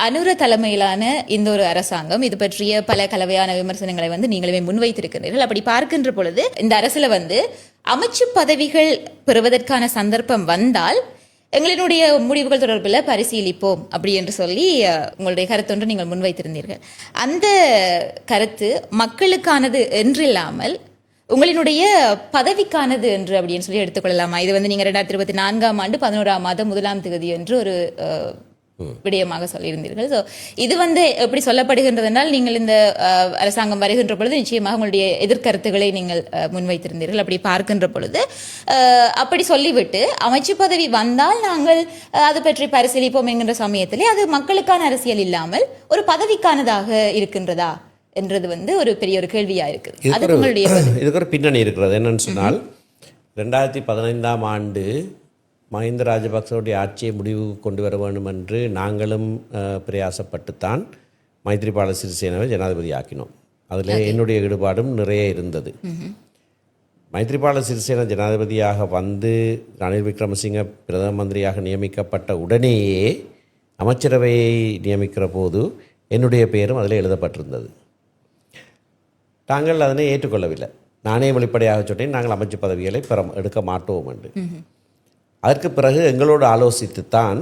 அனுர தலைமையிலான இந்த ஒரு அரசாங்கம் இது பற்றிய பல கலவையான விமர்சனங்களை நீங்களுமே முன்வைத்திருக்கிறீர்கள். அப்படி பார்க்கின்ற பொழுது இந்த அரசுல அமைச்சு பதவிகள் பெறுவதற்கான சந்தர்ப்பம் வந்தால் எங்களினுடைய முடிவுகள் தொடர்பில் பரிசீலிப்போம் அப்படி என்று சொல்லி உங்களுடைய கருத்தொன்று நீங்கள் முன்வைத்திருந்தீர்கள். அந்த கருத்து மக்களுக்கானது என்றில்லாமல் உங்களினுடைய பதவிக்கானது என்று அப்படின்னு சொல்லி எடுத்துக்கொள்ளலாமா? இது நீங்க 2024ஆம் ஆண்டு 11ஆம் மாதம் 1ஆம் தேதி என்று ஒரு விடயமாக சொல்லியிருந்தீர்கள். ஸோ இது எப்படி சொல்லப்படுகின்றது என்றால், நீங்கள் இந்த அரசாங்கம் வருகின்ற பொழுது நிச்சயமாக உங்களுடைய எதிர்கருத்துக்களை நீங்கள் முன்வைத்திருந்தீர்கள். அப்படி பார்க்கின்ற பொழுது அப்படி சொல்லிவிட்டு அமைச்சு பதவி வந்தால் நாங்கள் அது பற்றி பரிசீலிப்போம் என்கின்ற சமயத்திலே அது மக்களுக்கான அரசியல் இல்லாமல் ஒரு பதவிக்கானதாக இருக்கின்றதா என்றது ஒரு பெரிய ஒரு கேள்வியா இருக்கு. அது உங்களுடைய இதுக்கு ஒரு பின்னணி இருக்கிறது. என்னன்னு சொன்னால் 2015ஆம் ஆண்டு மஹிந்த ராஜபக்சவுடைய ஆட்சியை முடிவு கொண்டு வர வேண்டும் என்று நாங்களும் பிரயாசப்பட்டுத்தான் மைத்ரிபால சிறிசேனவை ஜனாதிபதி ஆக்கினோம். அதில் என்னுடைய ஈடுபாடும் நிறைய இருந்தது. மைத்ரிபால சிறிசேன ஜனாதிபதியாக வந்து ரணில் விக்ரமசிங்க பிரதம மந்திரியாக நியமிக்கப்பட்ட உடனேயே அமைச்சரவையை நியமிக்கிற போது என்னுடைய பெயரும் அதில் எழுதப்பட்டிருந்தது. நாங்கள் அதனை ஏற்றுக்கொள்ளவில்லை. நானே வெளிப்படையாக சொன்னேன், நாங்கள் அமைச்சு பதவிகளை எடுக்க மாட்டோம் என்று. அதற்கு பிறகு எங்களோடு ஆலோசித்துத்தான்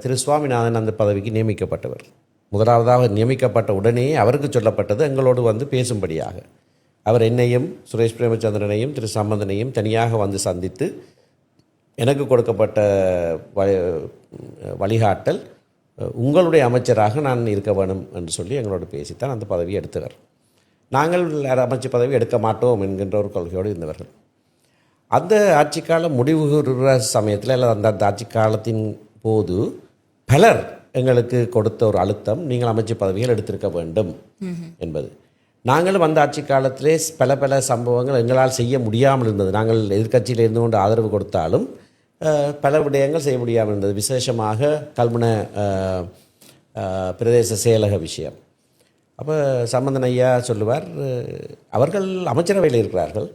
திரு சுவாமிநாதன் அந்த பதவிக்கு நியமிக்கப்பட்டவர். முதலாவதாக நியமிக்கப்பட்ட உடனே அவருக்கு சொல்லப்பட்டது எங்களோடு பேசும்படியாக. அவர் என்னையும் சுரேஷ் பிரேமச்சந்திரனையும் திரு சம்பந்தனையும் தனியாக சந்தித்து எனக்கு கொடுக்கப்பட்ட வழிகாட்டல், உங்களுடைய அமைச்சராக நான் இருக்க வேணும் என்று சொல்லி எங்களோடு பேசித்தான் அந்த பதவியை எடுத்தவர். நாங்கள் அமைச்சு பதவி எடுக்க மாட்டோம் என்கின்ற ஒரு கொள்கையோடு இருந்தவர்கள். அந்த ஆட்சி காலம் முடிவுகிற சமயத்தில் அல்லது அந்த ஆட்சி காலத்தின் போது பலர் எங்களுக்கு கொடுத்த ஒரு அழுத்தம், நீங்கள் அமைச்சு பதவிகள் எடுத்திருக்க வேண்டும் என்பது. நாங்களும் அந்த ஆட்சி காலத்திலே பல சம்பவங்கள் எங்களால் செய்ய முடியாமல் இருந்தது. நாங்கள் எதிர்க்கட்சியில் இருந்து கொண்டு ஆதரவு கொடுத்தாலும் பல விடயங்கள் செய்ய முடியாமல் இருந்தது. விசேஷமாக கல்முனை பிரதேச செயலக விஷயம். அப்போ சம்பந்தன் ஐயா சொல்லுவார், அவர்கள் அமைச்சரவையில் இருக்கிறார்கள்,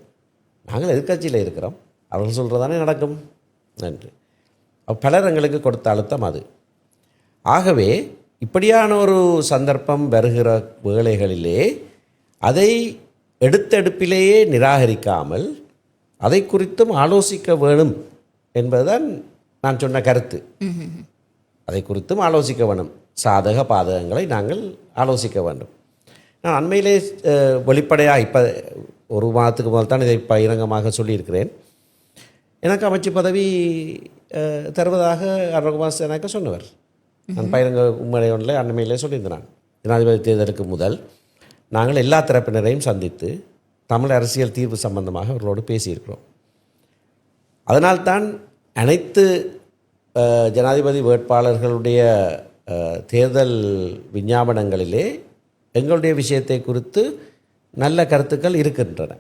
நாங்கள் எதிர்க்கட்சியில் இருக்கிறோம், அவர்கள் சொல்கிறதானே நடக்கும் என்று. பலர் எங்களுக்கு கொடுத்த அழுத்தம் அது. ஆகவே இப்படியான ஒரு சந்தர்ப்பம் வருகிற வேளைகளிலே அதை எடுத்தெடுப்பிலேயே நிராகரிக்காமல் அதை குறித்தும் ஆலோசிக்க வேணும் என்பதுதான் நான் சொன்ன கருத்து. அதை குறித்தும் ஆலோசிக்க வேணும், சாதக பாதகங்களை நாங்கள் ஆலோசிக்க வேண்டும். நான் அண்மையிலே வெளிப்படையாக இப்போ ஒரு மாதத்துக்கு முதல் தான் இதை பகிரங்கமாக சொல்லியிருக்கிறேன். எனக்கு அமைச்சு பதவி தருவதாக அருண்குமார் சேனாக்க சொன்னவர். நான் பகிரங்க உண்மை ஒன்றில் அண்மையிலே சொல்லியிருந்தேன். ஜனாதிபதி தேர்தலுக்கு முதல் நாங்கள் எல்லா தரப்பினரையும் சந்தித்து தமிழ் அரசியல் தீர்வு சம்பந்தமாக அவர்களோடு பேசியிருக்கிறோம். அதனால்தான் அனைத்து ஜனாதிபதி வேட்பாளர்களுடைய தேர்தல் விஞ்ஞாபனங்களிலே எங்களுடைய விஷயத்தை குறித்து நல்ல கருத்துக்கள் இருக்கின்றன.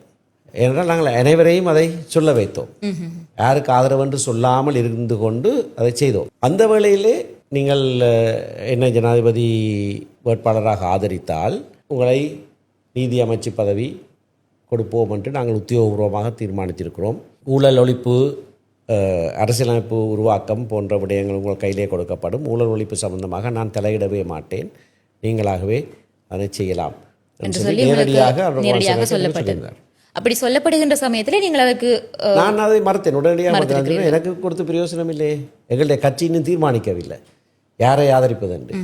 ஏனென்றால் நாங்கள் அனைவரையும் அதை சொல்ல வைத்தோம். யாருக்கு ஆதரவு என்று சொல்லாமல் இருந்து கொண்டு அதை செய்தோம். அந்த வேளையிலே நீங்கள் என்னை ஜனாதிபதி வேட்பாளராக ஆதரித்தால் உங்களை நீதி அமைச்சு பதவி கொடுப்போம் என்று நாங்கள் உத்தியோகபூர்வமாக தீர்மானித்திருக்கிறோம். ஊழல் ஒழிப்பு, அரசியலமைப்பு உருவாக்கம் போன்ற விடயங்கள் உங்கள் கையிலே கொடுக்கப்படும். ஊழல் ஒழிப்பு சம்பந்தமாக நான் தலையிடவே மாட்டேன், நீங்களாகவே அதை செய்யலாம் என்று சொல்லி நேரடியாக சொல்லப்பட்டிருந்தார். அப்படி சொல்லப்படுகின்ற சமயத்தில் நீங்கள் அதற்கு நான் அதை மறுத்தேன். உடனடியாக எனக்கு கொடுத்து பிரயோசனம் இல்லை. எங்களுடைய கட்சி இன்னும் தீர்மானிக்கவில்லை யாரை ஆதரிப்பது என்று.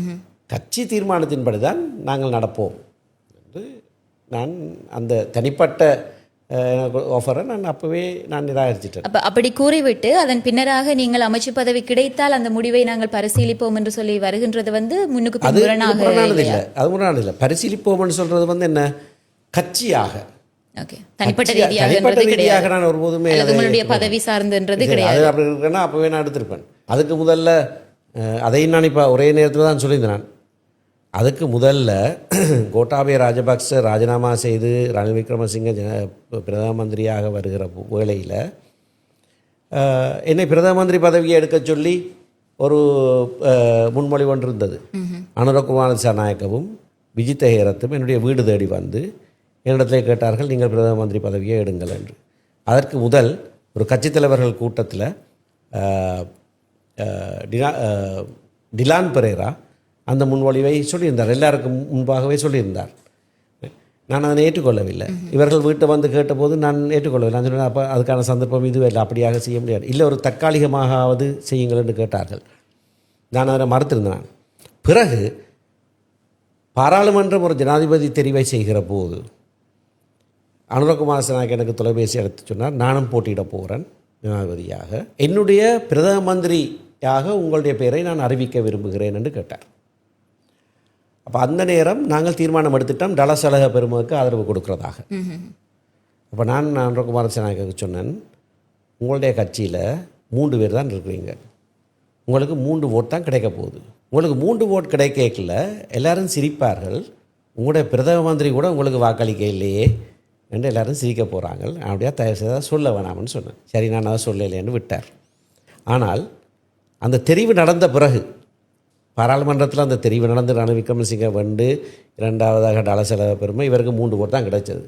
கட்சி தீர்மானத்தின்படி தான் நாங்கள் நடப்போம் என்று நான் அந்த தனிப்பட்ட ஆஃபரை நான் அப்பவே நான் நிராகரிச்சிட்டேன். அப்படி கூறிவிட்டு அதன் பின்னராக நீங்கள் அமைச்சு பதவி கிடைத்தால் அந்த முடிவை நாங்கள் பரிசீலிப்போம் என்று சொல்லி வருகின்றது முன்னுக்கு முரணானது இல்லை. அது முரணானது இல்லை. பரிசீலிப்போம் என்று சொல்றது என்ன, கட்சியாக தனிப்பட்ட ரீதியாக நான் ஒருபோதுமே பதவி சார்ந்தது கிடையாது. அது அப்படி இருக்குன்னா அப்பவே நான் எடுத்திருப்பேன். அதுக்கு முதல்ல அதையும் நான் இப்போ ஒரே நேரத்தில் தான் சொல்லியிருந்தேன். நான் அதுக்கு முதல்ல கோட்டாபய ராஜபக்ச ராஜினாமா செய்து ரணில் விக்ரமசிங்க பிரதம மந்திரியாக வருகிற வேளையில் என்னை பிரதம மந்திரி பதவியை எடுக்க சொல்லி ஒரு முன்மொழி ஒன்று இருந்தது. அனுரகுமார திசாநாயக்கவும் விஜித்த ஹேரத்தும் என்னுடைய வீடு தேடி வந்து என்னிடத்தில் கேட்டார்கள், நீங்கள் பிரதம மந்திரி பதவியை எடுங்கள் என்று. அதற்கு முதல் ஒரு கட்சித் தலைவர்கள் கூட்டத்தில் டிலான் பெரேரா அந்த முன்மொழிவை சொல்லியிருந்தார், எல்லாருக்கும் முன்பாகவே சொல்லியிருந்தார். நான் அதனை ஏற்றுக்கொள்ளவில்லை. இவர்கள் வீட்டை வந்து கேட்டபோது நான் ஏற்றுக்கொள்ளவில்லை. நான் சொன்னேன், அப்போ அதுக்கான சந்தர்ப்பம் இதுவே இல்லை, அப்படியாக செய்ய முடியாது, இல்லை ஒரு தற்காலிகமாகவது செய்யுங்கள் என்று கேட்டார்கள். நான் அதனை மறுத்திருந்தேன். பிறகு பாராளுமன்றம் ஒரு ஜனாதிபதி தெரிவை செய்கிற போது அனுரகுமார் திசாநாயக்க எனக்கு தொலைபேசி எடுத்து சொன்னார், நானும் போட்டியிட போகிறேன் ஜனாதிபதியாக, என்னுடைய பிரதம மந்திரியாக உங்களுடைய பெயரை நான் அறிவிக்க விரும்புகிறேன் என்று கேட்டார். அப்போ அந்த நேரம் நாங்கள் தீர்மானம் எடுத்துட்டோம் டலசலக பெருமவுக்கு ஆதரவு கொடுக்கிறதாக. அப்போ நான் அனுரகுமார் திசாநாயக்கு சொன்னேன், உங்களுடைய கட்சியில் 3 பேர் தான் இருக்கிறீங்க, உங்களுக்கு 3 ஓட் தான் கிடைக்க போகுது. உங்களுக்கு 3 ஓட் கிடைக்கல எல்லாரும் சிரிப்பார்கள், உங்களுடைய பிரதம மந்திரி கூட உங்களுக்கு வாக்களிக்க இல்லையே என்று எல்லாரும் சிரிக்க போகிறாங்க, அப்படியா தயவு செய்தால் சொல்ல வேணாம்னு சொன்னேன். சரி, நான் அதை சொல்லலைன்னு விட்டார். ஆனால் அந்த தெரிவு நடந்த பிறகு பாராளுமன்றத்தில் அந்த தெரிவு நடந்து ரணில் விக்ரமசிங்க வந்து 2ஆவதாக டலசலக பெருமை, இவருக்கு 3 ஓட் தான் கிடைச்சது.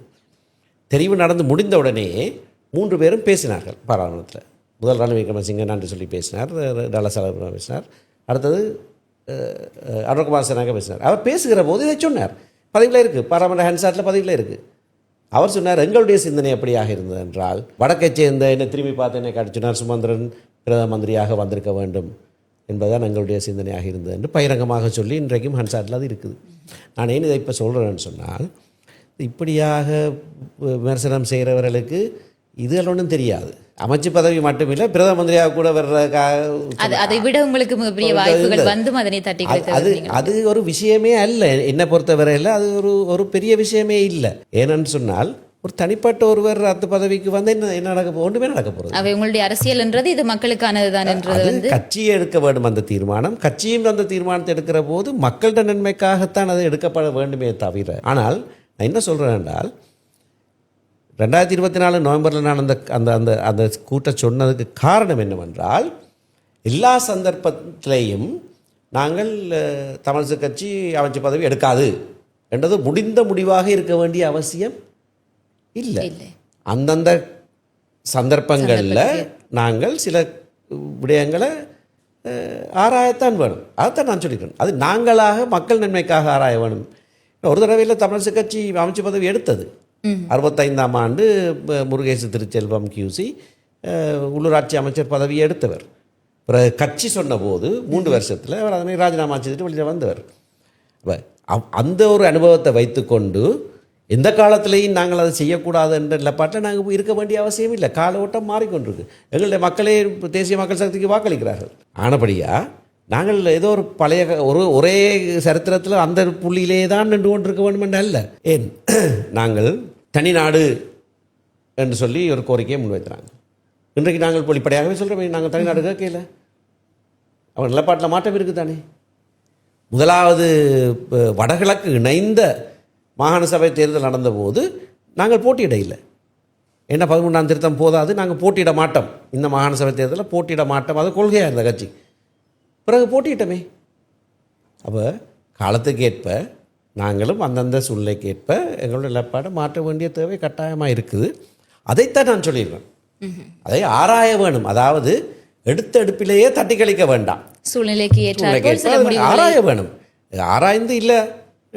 தெரிவு நடந்து முடிந்த உடனே 3 பேரும் பேசினார்கள் பாராளுமன்றத்தில். முதல் ரணில் விக்ரமசிங்க நன்றி சொல்லி பேசினார், டலசலக பெருமை பேசினார், அடுத்தது அனுரகுமார் திசாநாயக்க பேசினார். அவர் பேசுகிற போது இதை சொன்னார், பதிவில் இருக்குது, பாராளுமன்ற ஹன்சாட்டில் பதிவில் இருக்குது. அவர் சொன்னார், எங்களுடைய சிந்தனை எப்படியாக இருந்தது என்றால், வடக்கை சேர்ந்த என்னை திரும்பி பார்த்து என்னை காட்டினார், சுமந்திரன் பிரதம மந்திரியாக வந்திருக்க வேண்டும் என்பதுதான் எங்களுடைய சிந்தனையாக இருந்தது என்று பகிரங்கமாக சொல்லி இன்றைக்கும் ஹன்சாட்டில் அது இருக்குது. நான் ஏன் இதை இப்போ சொல்கிறேன்னு சொன்னால், இப்படியாக விமர்சனம் செய்கிறவர்களுக்கு இதுகள் ஒன்றும் தெரியாது. அமைச்சு பதவி மட்டுமில்லை, பிரதம மந்திரியாக கூட அதை விட உங்களுக்கு பெரிய வாய்ப்புகள் வந்தும் அதனை தட்டி அது ஒரு விஷயமே அல்ல. என்னை பொறுத்தவரையில் அது ஒரு பெரிய விஷயமே இல்லை. ஏனென்று சொன்னால், ஒரு தனிப்பட்ட ஒருவர் அந்த பதவிக்கு வந்து என்ன நடக்க ஒன்றுமே நடக்க போகிறது. அவை உங்களுடைய அரசியல்ன்றது இது மக்களுக்கானதுதான் என்றது வந்து கட்சியை எடுக்க வேண்டும் அந்த தீர்மானம். கட்சியும் அந்த தீர்மானத்தை எடுக்கிற போது மக்களிட நன்மைக்காகத்தான் அது எடுக்கப்பட வேண்டுமே தவிர. ஆனால் நான் என்ன சொல்கிறேன் என்றால், 2024 நவம்பரில் நான் அந்த அந்த அந்த அந்த கூட்ட சொன்னதுக்கு காரணம் என்னவென்றால், எல்லா சந்தர்ப்பத்திலேயும் நாங்கள் தமிழிசை கட்சி அமைச்சு பதவி எடுக்காது என்றது முடிந்த முடிவாக இருக்க வேண்டிய அவசியம் இல்லை. அந்தந்த சந்தர்ப்பங்களில் நாங்கள் சில விடயங்களை ஆராயத்தான் வேணும். அதைத்தான் நான் சொல்லிக்கிறேன். அது நாங்களாக மக்கள் நன்மைக்காக ஆராய வேணும். ஒரு தடவையில் தமிழிசை கட்சி அமைச்சு பதவி எடுத்தது 65ஆம் ஆண்டு முருகேசு திருச்செல்வம் கியூசி உள்ளூராட்சி அமைச்சர் பதவியை எடுத்தவர். பிறகு கட்சி சொன்னபோது 3 வருஷத்தில் அவர் அதனை ராஜினாமா செய்துட்டு வெளியில் வந்தவர். அந்த ஒரு அனுபவத்தை வைத்துக்கொண்டு எந்த காலத்திலையும் நாங்கள் அதை செய்யக்கூடாது என்ற நிலப்பாட்டில் நாங்கள் இருக்க வேண்டிய அவசியம் இல்லை. கால ஓட்டம் மாறிக்கொண்டிருக்கு. எங்களுடைய மக்களே தேசிய மக்கள் சக்திக்கு வாக்களிக்கிறார்கள். ஆனபடியாக நாங்கள் ஏதோ ஒரு பழைய ஒரே சரித்திரத்தில் அந்த புள்ளியிலே தான் நின்று கொண்டிருக்க வேண்டும் என்று அல்ல. ஏன் நாங்கள் தனிநாடு என்று சொல்லி ஒரு கோரிக்கையை முன்வைக்கிறாங்க. இன்றைக்கு நாங்கள் வெளிப்படையாகவே சொல்கிறோம், நாங்கள் தனிநாடு கேட்கல. அவன் நிலப்பாட்டில் மாற்றம் இருக்குது தானே. முதலாவது வடகிழக்கு இணைந்த மாகாண சபை தேர்தல் நடந்தபோது நாங்கள் போட்டியிட இல்லை. என்ன 13ஆம் திருத்தம் போதாது, நாங்கள் போட்டியிட மாட்டோம், இந்த மாகாண சபை தேர்தலில் போட்டியிட மாட்டோம், அது கொள்கையாக இருந்த கட்சி. பிறகு போட்டியிட்டமே. அப்போ காலத்துக்கேற்ப நாங்களும் அந்தந்த சூழ்நிலைக்கேற்ப எங்களுடைய நிலப்பாடை மாற்ற வேண்டிய தேவை கட்டாயமாக இருக்குது. அதைத்தான் நான் சொல்லிடுறேன். அதை ஆராய வேணும். அதாவது எடுத்த எடுப்பிலேயே தட்டி கழிக்க வேண்டாம். சூழ்நிலைக்கு ஆராய வேணும். ஆராய்ந்து இல்லை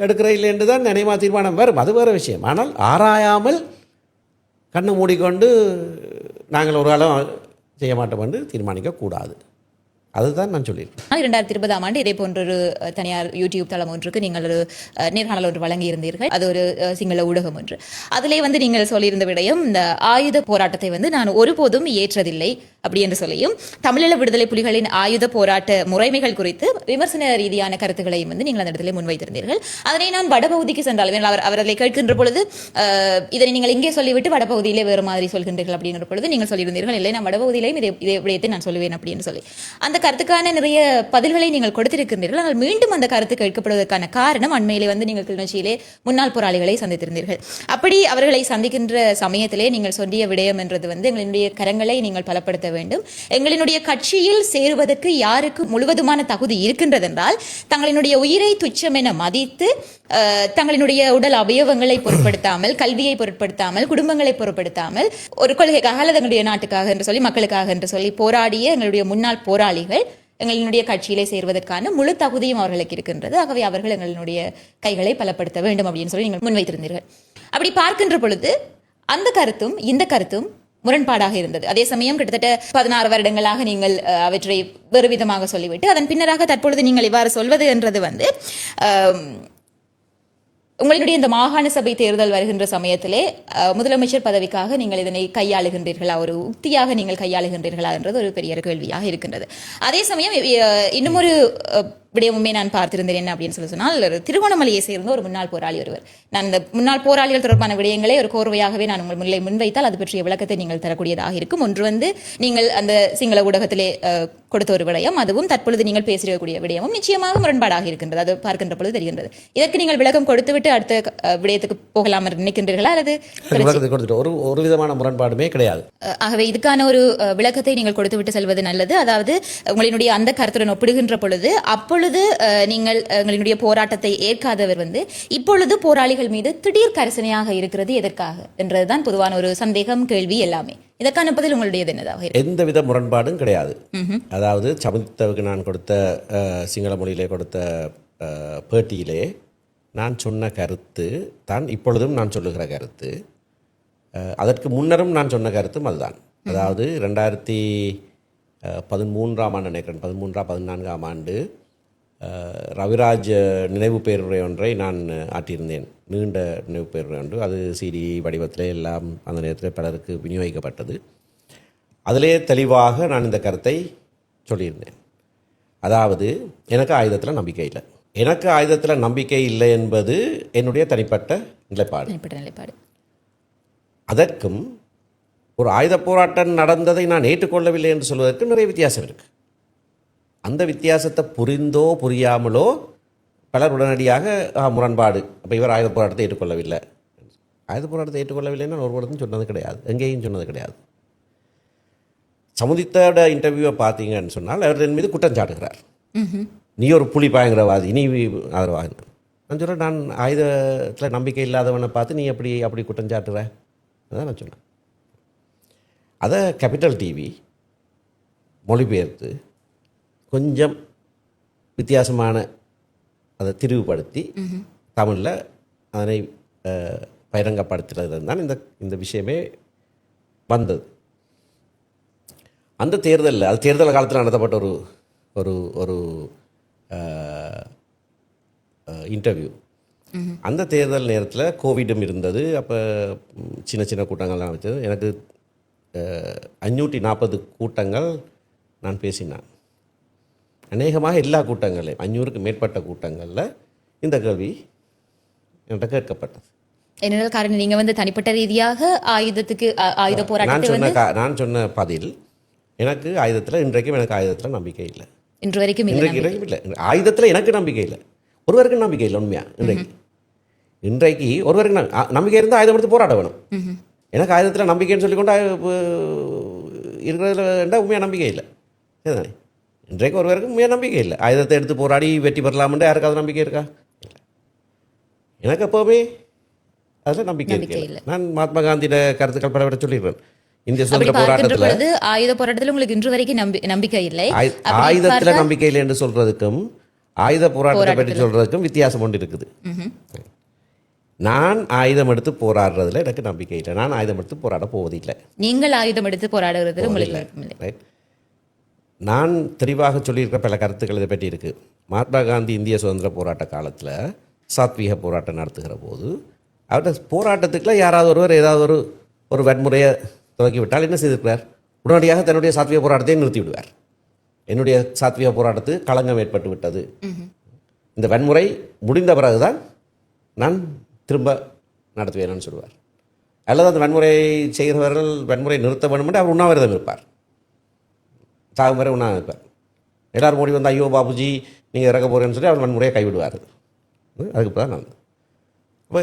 எடுக்கிற இல்லை என்று தான் நினைமா தீர்மானம் வரும், அது வேறு விஷயம். ஆனால் ஆராயாமல் கண்ணை மூடிக்கொண்டு நாங்கள் ஒரு காலம் செய்ய மாட்டோம் என்று தீர்மானிக்கக்கூடாது. அதுதான் நான் சொல்லியிருக்கேன். 2020ஆம் ஆண்டு இதே போன்ற ஒரு தனியார் யூடியூப் தளம் ஒன்றுக்கு நீங்கள் ஒரு நேர்காணல் ஒன்று வழங்கியிருந்தீர்கள். அது ஒரு சிங்கள ஊடகம் ஒன்று. அதிலே வந்து நீங்கள் சொல்லியிருந்த விடயம், இந்த ஆயுத போராட்டத்தை வந்து நான் ஒருபோதும் ஏற்றதில்லை அப்படி என்று சொல்லியும், தமிழீழ விடுதலை புலிகளின் ஆயுத போராட்ட முறைமைகள் குறித்து விமர்சன ரீதியான கருத்துக்களையும் வந்து நீங்கள் அந்த இடத்திலே முன்வைத்திருந்தீர்கள். அதனை நான் வடபகுதிக்கு சென்றாலும் அவர் அதை கேட்கின்ற பொழுது, இதனை நீங்கள் இங்கே சொல்லிவிட்டு வடபகுதியிலே வேறு மாதிரி சொல்கின்றீர்கள் அப்படிங்கிற பொழுது நீங்கள் சொல்லியிருந்தீர்கள், இல்லை நான் வடபகுதியிலையும் இதே விடயத்தை நான் சொல்லுவேன் அப்படின்னு சொல்லி. அந்த கருத்துக்கான நிறைய பதில்களை நீங்கள் கொடுத்திருக்கின்றீர்கள். ஆனால் மீண்டும் அந்த கருத்து கேட்கப்படுவதற்கான காரணம், அண்மையிலே வந்து நீங்கள் கிளிநொச்சியிலே முன்னாள் போராளிகளை சந்தித்திருந்தீர்கள். அப்படி அவர்களை சந்திக்கின்ற சமயத்திலே நீங்கள் சொல்லிய விடயம் என்றது வந்து, எங்களுடைய கரங்களை நீங்கள் பலப்படுத்த வேண்டும், எங்களினுடைய கட்சியில் சேருவதற்கு யாருக்கு முழுவதுமான தகுதி இருக்கின்றது என்றால் தங்களினுடைய உயிரை துச்சம் என மதித்து, தங்களினுடைய உடல் அவயவங்களை பொருட்படுத்தாமல், கல்வியை பொருட்படுத்தாமல், குடும்பங்களை பொருட்படுத்தாமல், ஒரு கொள்கைக்காக அல்லது எங்களுடைய நாட்டுக்காக என்று சொல்லி, மக்களுக்காக என்று சொல்லி போராடிய எங்களுடைய முன்னாள் போராளிகள் எங்களுடைய கட்சியிலே சேர்வதற்கான முழு தகுதியும் அவர்களுக்கு இருக்கின்றது. ஆகவே அவர்கள் எங்களுடைய கைகளை பலப்படுத்த வேண்டும் அப்படின்னு சொல்லி நீங்கள் முன்வைத்திருந்தீர்கள். அப்படி பார்க்கின்ற பொழுது அந்த கருத்தும் இந்த கருத்தும் முரண்பாடாக இருந்தது. அதே சமயம் கிட்டத்தட்ட 16 வருடங்களாக நீங்கள் அவற்றை வேறு விதமாக சொல்லிவிட்டு அதன் பின்னராக தற்பொழுது நீங்கள் இவ்வாறு சொல்வது என்றது உங்களுடைய இந்த மாகாண சபை தேர்தல் வருகின்ற சமயத்திலே முதலமைச்சர் பதவிக்காக நீங்கள் இதனை கையாளுகின்றீர்களா, ஒரு உக்தியாக நீங்கள் கையாளுகின்றீர்களா என்றது ஒரு பெரிய கேள்வியாக இருக்கின்றது. அதே சமயம் இன்னும் ஒரு விடயமுமே நான் பார்த்திருந்தேன். என்ன அப்படின்னு சொன்னால், திருகோணமலையை சேர்ந்த ஒரு முன்னாள் போராளி ஒருவர், நான் இந்த முன்னாள் போராளிகள் தொடர்பான விடயங்களை ஒரு கோர்வையாகவே நான் உங்கள் முன்னிலை முன்வைத்தால் அது பற்றிய விளக்கத்தை நீங்கள் தரக்கூடியதாக இருக்கும். ஒன்று நீங்கள் அந்த சிங்கள ஊடகத்திலே கொடுத்த ஒரு விடயம், அதுவும் தற்பொழுது நீங்கள் பேசிடக்கூடிய விடயமும் நிச்சயமாக முரண்பாடாக இருக்கின்றது. அது பார்க்கின்ற பொழுது தெரிகின்றது. இதற்கு நீங்கள் விளக்கம் கொடுத்துவிட்டு அடுத்த விடயத்துக்கு போகலாம் என்று நினைக்கின்றீர்களா அல்லது ஒரு விதமான முரண்பாடுமே கிடையாது? ஆகவே இதுக்கான ஒரு விளக்கத்தை நீங்கள் கொடுத்துவிட்டு செல்வது நல்லது. அதாவது உங்களுடைய அந்த கருத்துடன் ஒப்பிடுகின்ற பொழுது அப்பொழுது நீங்கள் எங்களுடைய போராட்டத்தை ஏற்காதவர் இப்பொழுது போராளிகள் மீது திடீர் கரிசனையாக இருக்கிறது எதற்காக என்றதுதான் பொதுவான ஒரு சந்தேகம், கேள்வி எல்லாமே. இதற்கான பதில் உங்களுடையது என்னதாக? எந்தவித முரண்பாடும் கிடையாது. அதாவது சமந்தவுக்கு நான் கொடுத்த சிங்கள மொழியிலே கொடுத்த பேட்டியிலே நான் சொன்ன கருத்து தான் இப்பொழுதும் நான் சொல்லுகிற கருத்து. அதற்கு முன்னரும் நான் சொன்ன கருத்தும் அதுதான். அதாவது 2013ஆம் ஆண்டு நினைக்கிறேன், 14ஆம் ஆண்டு ரவிராஜ் நினைவு பேருரை ஒன்றை நான் ஆற்றியிருந்தேன். நீண்ட நினைவு பேருரை ஒன்று. அது சிடி வடிவத்திலே எல்லாம் அந்த நேரத்தில் பலருக்கு விநியோகிக்கப்பட்டது. அதிலே தெளிவாக நான் இந்த கருத்தை சொல்லியிருந்தேன். அதாவது எனக்கு ஆயுதத்தில் நம்பிக்கை இல்லை. எனக்கு ஆயுதத்தில் நம்பிக்கை இல்லை என்பது என்னுடைய தனிப்பட்ட நிலைப்பாடு. அதற்கும் ஒரு ஆயுத போராட்டம் நடந்ததை நான் ஏற்றுக்கொள்ளவில்லை என்று சொல்வதற்கு நிறைய வித்தியாசம் இருக்குது. அந்த வித்தியாசத்தை புரிந்தோ புரியாமலோ பலர் உடனடியாக முரண்பாடு, அப்போ இவர் ஆயுத போராட்டத்தை ஏற்றுக்கொள்ளவில்லை. ஆயுத போராட்டத்தை ஏற்றுக்கொள்ளவில்லைன்னா ஒரு இடத்தும் சொன்னது கிடையாது, எங்கேயும் சொன்னது கிடையாது. சமுதித்தோட இன்டர்வியூவை பார்த்தீங்கன்னு சொன்னால் அவர் என் மீது குற்றம் சாட்டுகிறார். நீ ஒரு புலி பயங்கரவாதி, நீ ஆதரவாக. நான் சொல்கிறேன், நான் ஆயுதத்தில் நம்பிக்கை இல்லாதவனை பார்த்து நீ அப்படி குற்றம் சாட்டுற, அதான் நான் சொன்னேன். அதை கேபிட்டல் டிவி மொழிபெயர்த்து கொஞ்சம் வித்தியாசமான அதை திரிவுபடுத்தி தமிழில் அதனை பகிரங்கப்படுத்துறது தான் இந்த விஷயமே வந்தது. அந்த தேர்தலில், அது தேர்தல் காலத்தில் நடத்தப்பட்ட ஒரு ஒரு இன்டர்வியூ. அந்த தேர்தல் நேரத்தில் கோவிடும் இருந்தது. அப்போ சின்ன சின்ன கூட்டங்கள்லாம் வச்சது. எனக்கு 540 கூட்டங்கள் நான் பேசினேன். அநேகமாக எல்லா கூட்டங்களையும் 500க்கு மேற்பட்ட கூட்டங்களில் இந்த கேள்வி என்கிட்ட கேட்கப்பட்டது. என்ன காரணம்? நீங்கள் தனிப்பட்ட ரீதியாக ஆயுத போராட்டத்தை நான் சொன்ன பதில், எனக்கு ஆயுதத்தில் இன்றைக்கும் எனக்கு ஆயுதத்தில் நம்பிக்கை இல்லை. இன்று வரைக்கும் இல்லை. ஆயுதத்தில் எனக்கு நம்பிக்கை இல்லை, ஒருவருக்கு நம்பிக்கை இல்லை. உண்மையாக இன்றைக்கு ஒருவருக்கு நம்பிக்கை இருந்தால் ஆயுதம் எடுத்து போராட வேணும். எனக்கு ஆயுதத்தில் நம்பிக்கைன்னு சொல்லிக்கொண்டு இருக்கிறதுல உண்மையாக நம்பிக்கை இல்லை. சரிதானே? இன்றைக்கு ஒருவருக்கு உண்மையாக நம்பிக்கை இல்லை. ஆயுதத்தை எடுத்து போராடி வெற்றி பெறலாம்னு யாருக்காவது நம்பிக்கை இருக்கா? எனக்கு எப்போவுமே அதில் நம்பிக்கை இல்லை. நான் மகாத்மா காந்தியோட கருத்துக்கள் பரவ சொல்லிடுறேன். இந்திய சுதந்திர போராட்டத்தில் ஆயுத போராட்டத்தில் உங்களுக்கு இன்று வரைக்கும் நம்பிக்கை இல்லை. ஆயுதத்தில் நம்பிக்கை இல்லை என்று சொல்றதுக்கும் ஆயுத போராட்டத்தை பற்றி சொல்றதுக்கும் வித்தியாசம் ஒன்று இருக்குது. நான் ஆயுதம் எடுத்து போராடுறதுல எனக்கு நம்பிக்கை இல்லை. நான் ஆயுதம் எடுத்து போராட போவதில்லை. நீங்கள் ஆயுதம் எடுத்து போராடுறது உங்களுக்கு நான் தெளிவாக சொல்லியிருக்க பல கருத்துக்கள் இதை பற்றி இருக்குது. மகாத்மா காந்தி இந்திய சுதந்திர போராட்ட காலத்தில் சாத்வீக போராட்டம் நடத்துகிற போது அவருடைய போராட்டத்துக்குள்ள யாராவது ஒருவர் ஏதாவது ஒரு வன்முறையை துவக்கி விட்டால் என்ன செய்திருக்கிறார்? உடனடியாக தன்னுடைய சாத்வீக போராட்டத்தை நிறுத்தி விடுவார். என்னுடைய சாத்வீக போராட்டத்துக்கு களங்கம் ஏற்பட்டு விட்டது, இந்த வன்முறை முடிந்த பிறகுதான் நான் திரும்ப நடத்துவேன்னு சொல்லுவார். அல்லது அந்த வன்முறை செய்கிறவர்கள் வன்முறை நிறுத்த வேண்டும் என்று அவர் உண்ணாவிரதம் இருப்பார். சாகும் வரை உண்ணாவிரதம் இருப்பார். எல்லாரும் ஓடி வந்து ஐயோ பாபுஜி நீங்கள் இறக்க போகிறேன்னு சொல்லி அவர் வன்முறையை கைவிடுவார். அதுக்கு தான் நான் அப்போ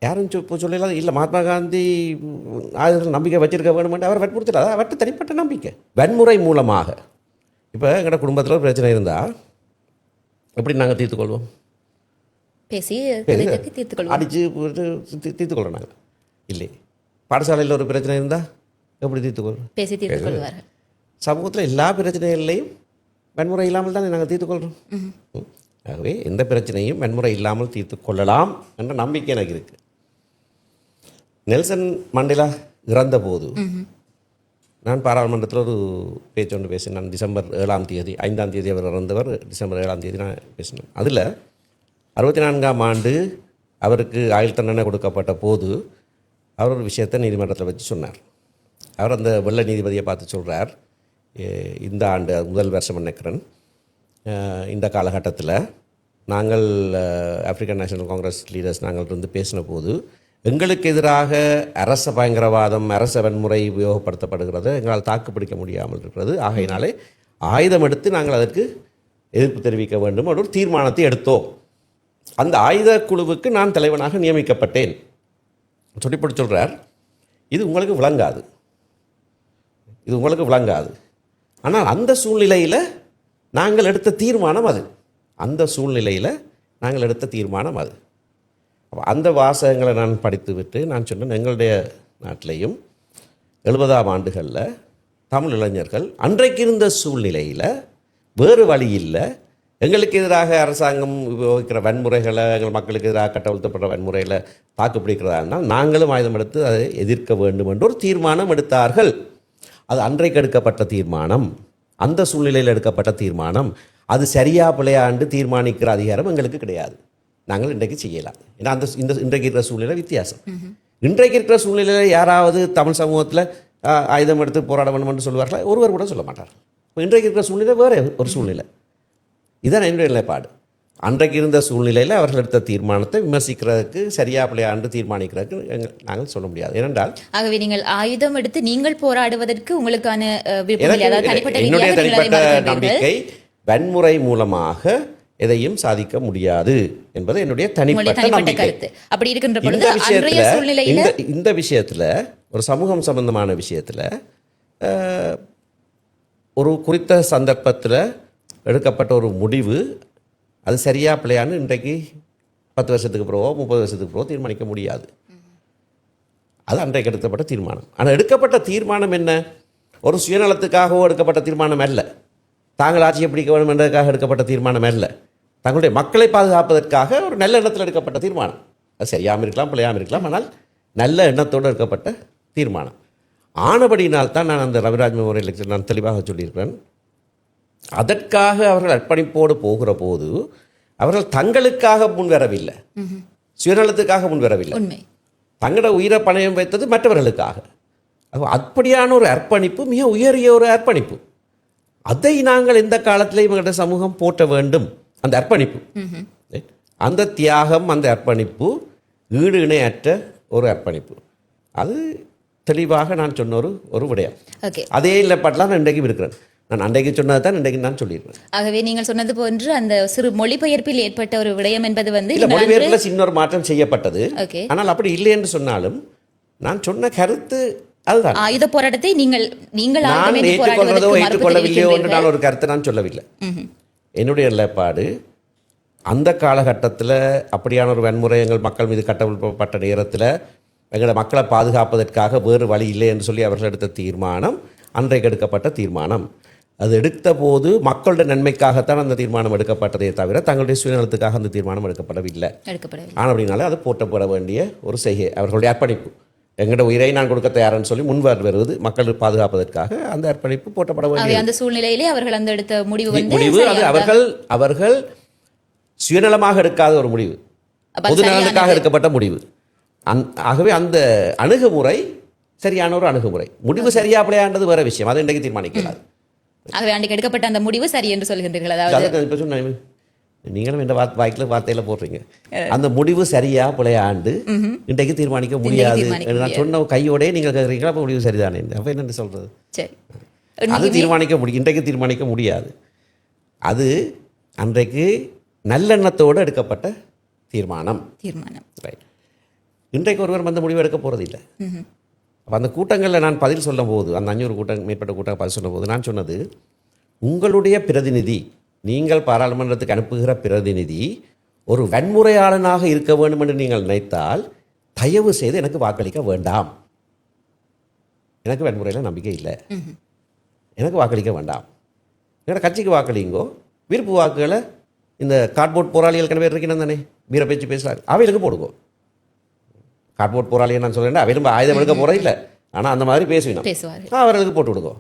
யாரும் இப்போ சொல்லலாம் இல்லை மகாத்மா காந்தி ஆயுதத்தில் நம்பிக்கை வச்சிருக்க வேணுமென்று அவர் வற்புறுத்தல. அதான் அவர்கிட்ட தனிப்பட்ட நம்பிக்கை. வன்முறை மூலமாக இப்போ எங்களோட குடும்பத்தில் பிரச்சனை இருந்தால் எப்படி நாங்கள் தீர்த்துக்கொள்வோம்? பேசி அடித்து தீர்த்துக்கொள்கிறோம் நாங்கள். இல்லை, பாடசாலையில் ஒரு பிரச்சனை இருந்தால் எப்படி தீர்த்துக்கொள்வோம்? பேசி தீர்த்துக்கொள்வார்கள். சமூகத்தில் எல்லா பிரச்சனைகள்லையும் வன்முறை இல்லாமல் தானே நாங்கள் தீர்த்துக்கொள்கிறோம். ஆகவே எந்த பிரச்சனையும் வன்முறை இல்லாமல் தீர்த்து கொள்ளலாம் என்ற நம்பிக்கை எனக்கு இருக்குது. நெல்சன் மண்டேலா இறந்த போது நான் பாராளுமன்றத்தில் ஒரு பேச்சு ஒன்று பேசினேன். நான் டிசம்பர் 7ஆம் தேதி 5ஆம் தேதி அவர் இறந்தவர், டிசம்பர் 7ஆம் தேதி நான் பேசினேன். அதில் 64ஆம் ஆண்டு அவருக்கு ஆயுள் தண்டனை கொடுக்கப்பட்ட போது அவர் ஒரு விஷயத்தை நீதிமன்றத்தில் வச்சு சொன்னார். அவர் அந்த வெள்ளை நீதிபதியை பார்த்து சொல்கிறார், இந்த ஆண்டு முதல் வருஷம் நினைக்கிறேன், இந்த காலகட்டத்தில் நாங்கள் ஆப்பிரிக்கன் நேஷனல் காங்கிரஸ் லீடர்ஸ் நாங்கள் இருந்து பேசின போது எங்களுக்கு எதிராக அரச பயங்கரவாதம், அரச வன்முறை உபயோகப்படுத்தப்படுகிறது, எங்களால் தாக்குப்பிடிக்க முடியாமல் இருக்கிறது. ஆகையினாலே ஆயுதம் எடுத்து நாங்கள் அதற்கு எதிர்ப்பு தெரிவிக்க வேண்டும் ஒரு தீர்மானத்தை எடுத்தோம். அந்த ஆயுத குழுவுக்கு நான் தலைவனாக நியமிக்கப்பட்டேன் சொல்லிப்படி சொல்கிறார். இது உங்களுக்கு விளங்காது, இது உங்களுக்கு விளங்காது. ஆனால் அந்த சூழ்நிலையில் நாங்கள் எடுத்த தீர்மானம் அது, அந்த சூழ்நிலையில் நாங்கள் எடுத்த தீர்மானம் அது. அந்த வாசகங்களை நான் படித்துவிட்டு நான் சொன்னேன், எங்களுடைய நாட்டிலையும் 70ஆம் ஆண்டுகளில் தமிழ் இளைஞர்கள் அன்றைக்கு இருந்த சூழ்நிலையில் வேறு வழி இல்லை, எங்களுக்கு எதிராக அரசாங்கம் உபயோகிக்கிற வன்முறைகளை, எங்கள் மக்களுக்கு எதிராக கட்டவிழ்த்தப்படுற வன்முறைகளை தாக்குப்பிடிக்கிறதா இருந்தால் நாங்களும் ஆயுதம் எடுத்து அதை எதிர்க்க வேண்டும் என்று ஒரு தீர்மானம் எடுத்தார்கள். அது அன்றைக்கு எடுக்கப்பட்ட தீர்மானம், அந்த சூழ்நிலையில் எடுக்கப்பட்ட தீர்மானம். அது சரியா பிள்ளையாண்டு தீர்மானிக்கிற அதிகாரம் எங்களுக்கு கிடையாது, நாங்கள் இன்றைக்கு செய்யலாம். ஏன்னா அந்த இன்றைக்கு இருக்கிற சூழ்நிலை வித்தியாசம். இன்றைக்கு இருக்கிற சூழ்நிலையில் யாராவது தமிழ் சமூகத்தில் ஆயுதம் எடுத்து போராட வேண்டும் என்று சொல்லுவார்களா? ஒருவர் கூட சொல்ல மாட்டார். இன்றைக்கு இருக்கிற சூழ்நிலை வேறு ஒரு சூழ்நிலை. இதுதான் என்னுடைய நிலைப்பாடு. அன்றைக்கு இருந்த சூழ்நிலையில் அவர்கள் எடுத்த தீர்மானத்தை விமர்சிக்கிறதுக்கு, சரியா பிள்ளையாண்டு தீர்மானிக்கிறதுக்கு நாங்கள் சொல்ல முடியாது. ஏனென்றால் ஆகவே நீங்கள் ஆயுதம் எடுத்து நீங்கள் போராடுவதற்கு உங்களுக்கான என்னுடைய தனிப்பட்ட நம்பிக்கை வன்முறை மூலமாக எதையும் சாதிக்க முடியாது என்பது என்னுடைய தனிப்பட்ட நம்பிக்கை. அப்படி இருக்கின்ற பொழுது இந்த விஷயத்துல ஒரு சமூகம் சம்பந்தமான விஷயத்துல ஒரு குறித்த சந்தர்ப்பத்தில் எடுக்கப்பட்ட ஒரு முடிவு அது சரியா பிள்ளையான்னு இன்றைக்கு 10 வருஷத்துக்கு பிறகோ 30 வருஷத்துக்கு பிறகோ தீர்மானிக்க முடியாது. அது அன்றைக்கு எடுக்கப்பட்ட தீர்மானம். ஆனால் எடுக்கப்பட்ட தீர்மானம் என்ன? ஒரு சுயநலத்துக்காகவோ எடுக்கப்பட்ட தீர்மானம் அல்ல, தாங்கள் ஆட்சியை பிடிக்க வேண்டும் என்பதற்காக எடுக்கப்பட்ட தீர்மானம் அல்ல, தங்களுடைய மக்களை பாதுகாப்பதற்காக ஒரு நல்ல எண்ணத்தில் எடுக்கப்பட்ட தீர்மானம். அது சரியாமல் இருக்கலாம், பிள்ளையாமல் இருக்கலாம், ஆனால் நல்ல எண்ணத்தோடு எடுக்கப்பட்ட தீர்மானம். ஆனபடியினால் தான் நான் அந்த ரவிராஜ் மெமோரியல் லெக்சர் நான் தெளிவாக சொல்லியிருக்கிறேன். அதற்காக அவர்கள் அர்ப்பணிப்போடு போகிற போது அவர்கள் தங்களுக்காக முன்வரவில்லை, சுயநலத்துக்காக முன்வரவில்லை, தங்களோட உயிரை பணயம் வைத்தது மற்றவர்களுக்காக. அப்படியான ஒரு அர்ப்பணிப்பு மிக உயரிய ஒரு அர்ப்பணிப்பு. அதை நாங்கள் எந்த காலத்திலையும் எங்களுடைய சமூகம் போற்ற வேண்டும். அந்த அர்ப்பணிப்பு, அந்த தியாகம், அந்த அர்ப்பணிப்பு ஈடு இணையற்ற ஒரு அர்ப்பணிப்பு. அது தெளிவாக நான் சொன்ன ஒரு விடயம். அதே இல்லப்பட்டலாம் நான் இன்றைக்கும் இருக்கிறேன். நான் அன்றைக்கு சொன்னது தான் இன்றைக்கு நான் சொல்லியிருக்கேன். ஆகவே நீங்கள் சொன்னது போன்று அந்த சிறு மொழிபெயர்ப்பில் ஏற்பட்ட ஒரு விடயம் என்பது மொழிபெயர்ப்பில் சின்ன ஒரு மாற்றம் செய்யப்பட்டது. ஆனால் அப்படி இல்லை என்று சொன்னாலும் நான் சொன்ன கருத்து அதுதான். ஆயுத போராட்டத்தை நீங்கள் நான் ஏற்றுக்கொள்வதோ ஏற்றுக்கொள்ளவில்லையோ என்று நான் ஒரு கருத்தை நான் சொல்லவில்லை. என்னுடைய நிலைப்பாடு, அந்த காலகட்டத்தில் அப்படியான ஒரு வன்முறை எங்கள் மக்கள் மீது கட்டவிழ்ப்பட்ட நேரத்தில் எங்களை மக்களை பாதுகாப்பதற்காக வேறு வழி இல்லை என்று சொல்லி அவர்கள் எடுத்த தீர்மானம் அன்றைக்கு எடுக்கப்பட்ட தீர்மானம். அது எடுத்த போது மக்களுடைய நன்மைக்காகத்தான் அந்த தீர்மானம் எடுக்கப்பட்டதே தவிர தங்களுடைய சுயநலத்துக்காக அந்த தீர்மானம் எடுக்கப்படவில்லை. ஆனால் அப்படின்னாலே அது போற்றப்பட வேண்டிய ஒரு செய்கை, அவர்களுடைய அர்ப்பணிப்பு. எங்களோட உயிரை நான் கொடுக்க தயார்னு சொல்லி முன்வர் வருவது மக்கள் பாதுகாப்பதற்காக அந்த அர்ப்பணிப்பு போற்றப்பட வேண்டிய அந்த சூழ்நிலையிலே அவர்கள் அந்த எடுத்த முடிவு அது அவர்கள் சுயநலமாக எடுக்காத ஒரு முடிவு, பொதுநலனுக்காக எடுக்கப்பட்ட முடிவு. ஆகவே அந்த அணுகுமுறை சரியான ஒரு அணுகுமுறை. முடிவு சரியா பிள்ளையாண்டது வேற விஷயம், அதை இன்றைக்கு தீர்மானிக்கிறார். ஆகவே அன்றைக்கு எடுக்கப்பட்ட அந்த முடிவு சரி என்று சொல்கின்றீர்கள். அதாவது நீங்களும் இந்த வார்த்தையில போடுறீங்க, அந்த முடிவு சரியா பிள்ளையாண்டு இன்றைக்கு தீர்மானிக்க முடியாது. நான் சொன்ன கையோடே நீங்கள் கேட்குறீங்களா, அப்போ முடிவு சரிதானே? அப்போ என்னென்னு சொல்றது? அது தீர்மானிக்க முடியும், இன்றைக்கு தீர்மானிக்க முடியாது. அது அன்றைக்கு நல்லெண்ணத்தோடு எடுக்கப்பட்ட தீர்மானம். ரைட். இன்றைக்கு ஒருவர் அந்த முடிவு எடுக்க போகிறது இல்லை. அப்போ அந்த கூட்டங்களில் நான் பதில் சொல்லும் போது, அந்த 500 மேற்பட்ட கூட்டம் பதில் சொல்லும் போது நான் சொன்னது, உங்களுடைய பிரதிநிதி, நீங்கள் பாராளுமன்றத்துக்கு அனுப்புகிற பிரதிநிதி ஒரு வன்முறையாளனாக இருக்க வேண்டும் என்று நீங்கள் நினைத்தால் தயவு செய்து எனக்கு வாக்களிக்க வேண்டாம். எனக்கு வன்முறையில் நம்பிக்கை இல்லை, எனக்கு வாக்களிக்க வேண்டாம். எங்களோட கட்சிக்கு வாக்களிங்கோ, விருப்பு வாக்குகளை இந்த கார்ட்போர்ட் போராளிகள் கிட்ட பேர் இருக்கணும் தானே, வீர பேச்சு பேசுகிறாரு, அவைகளுக்கு போடுங்கோ. கார்ட்போர்ட் போராளியை நான் சொல்கிறேன், அவையும் ஆயுதம் எடுக்க போகிறேன் இல்லை, ஆனால் அந்த மாதிரி பேசுவார், அவர்களுக்கு போட்டு விடுங்கோ.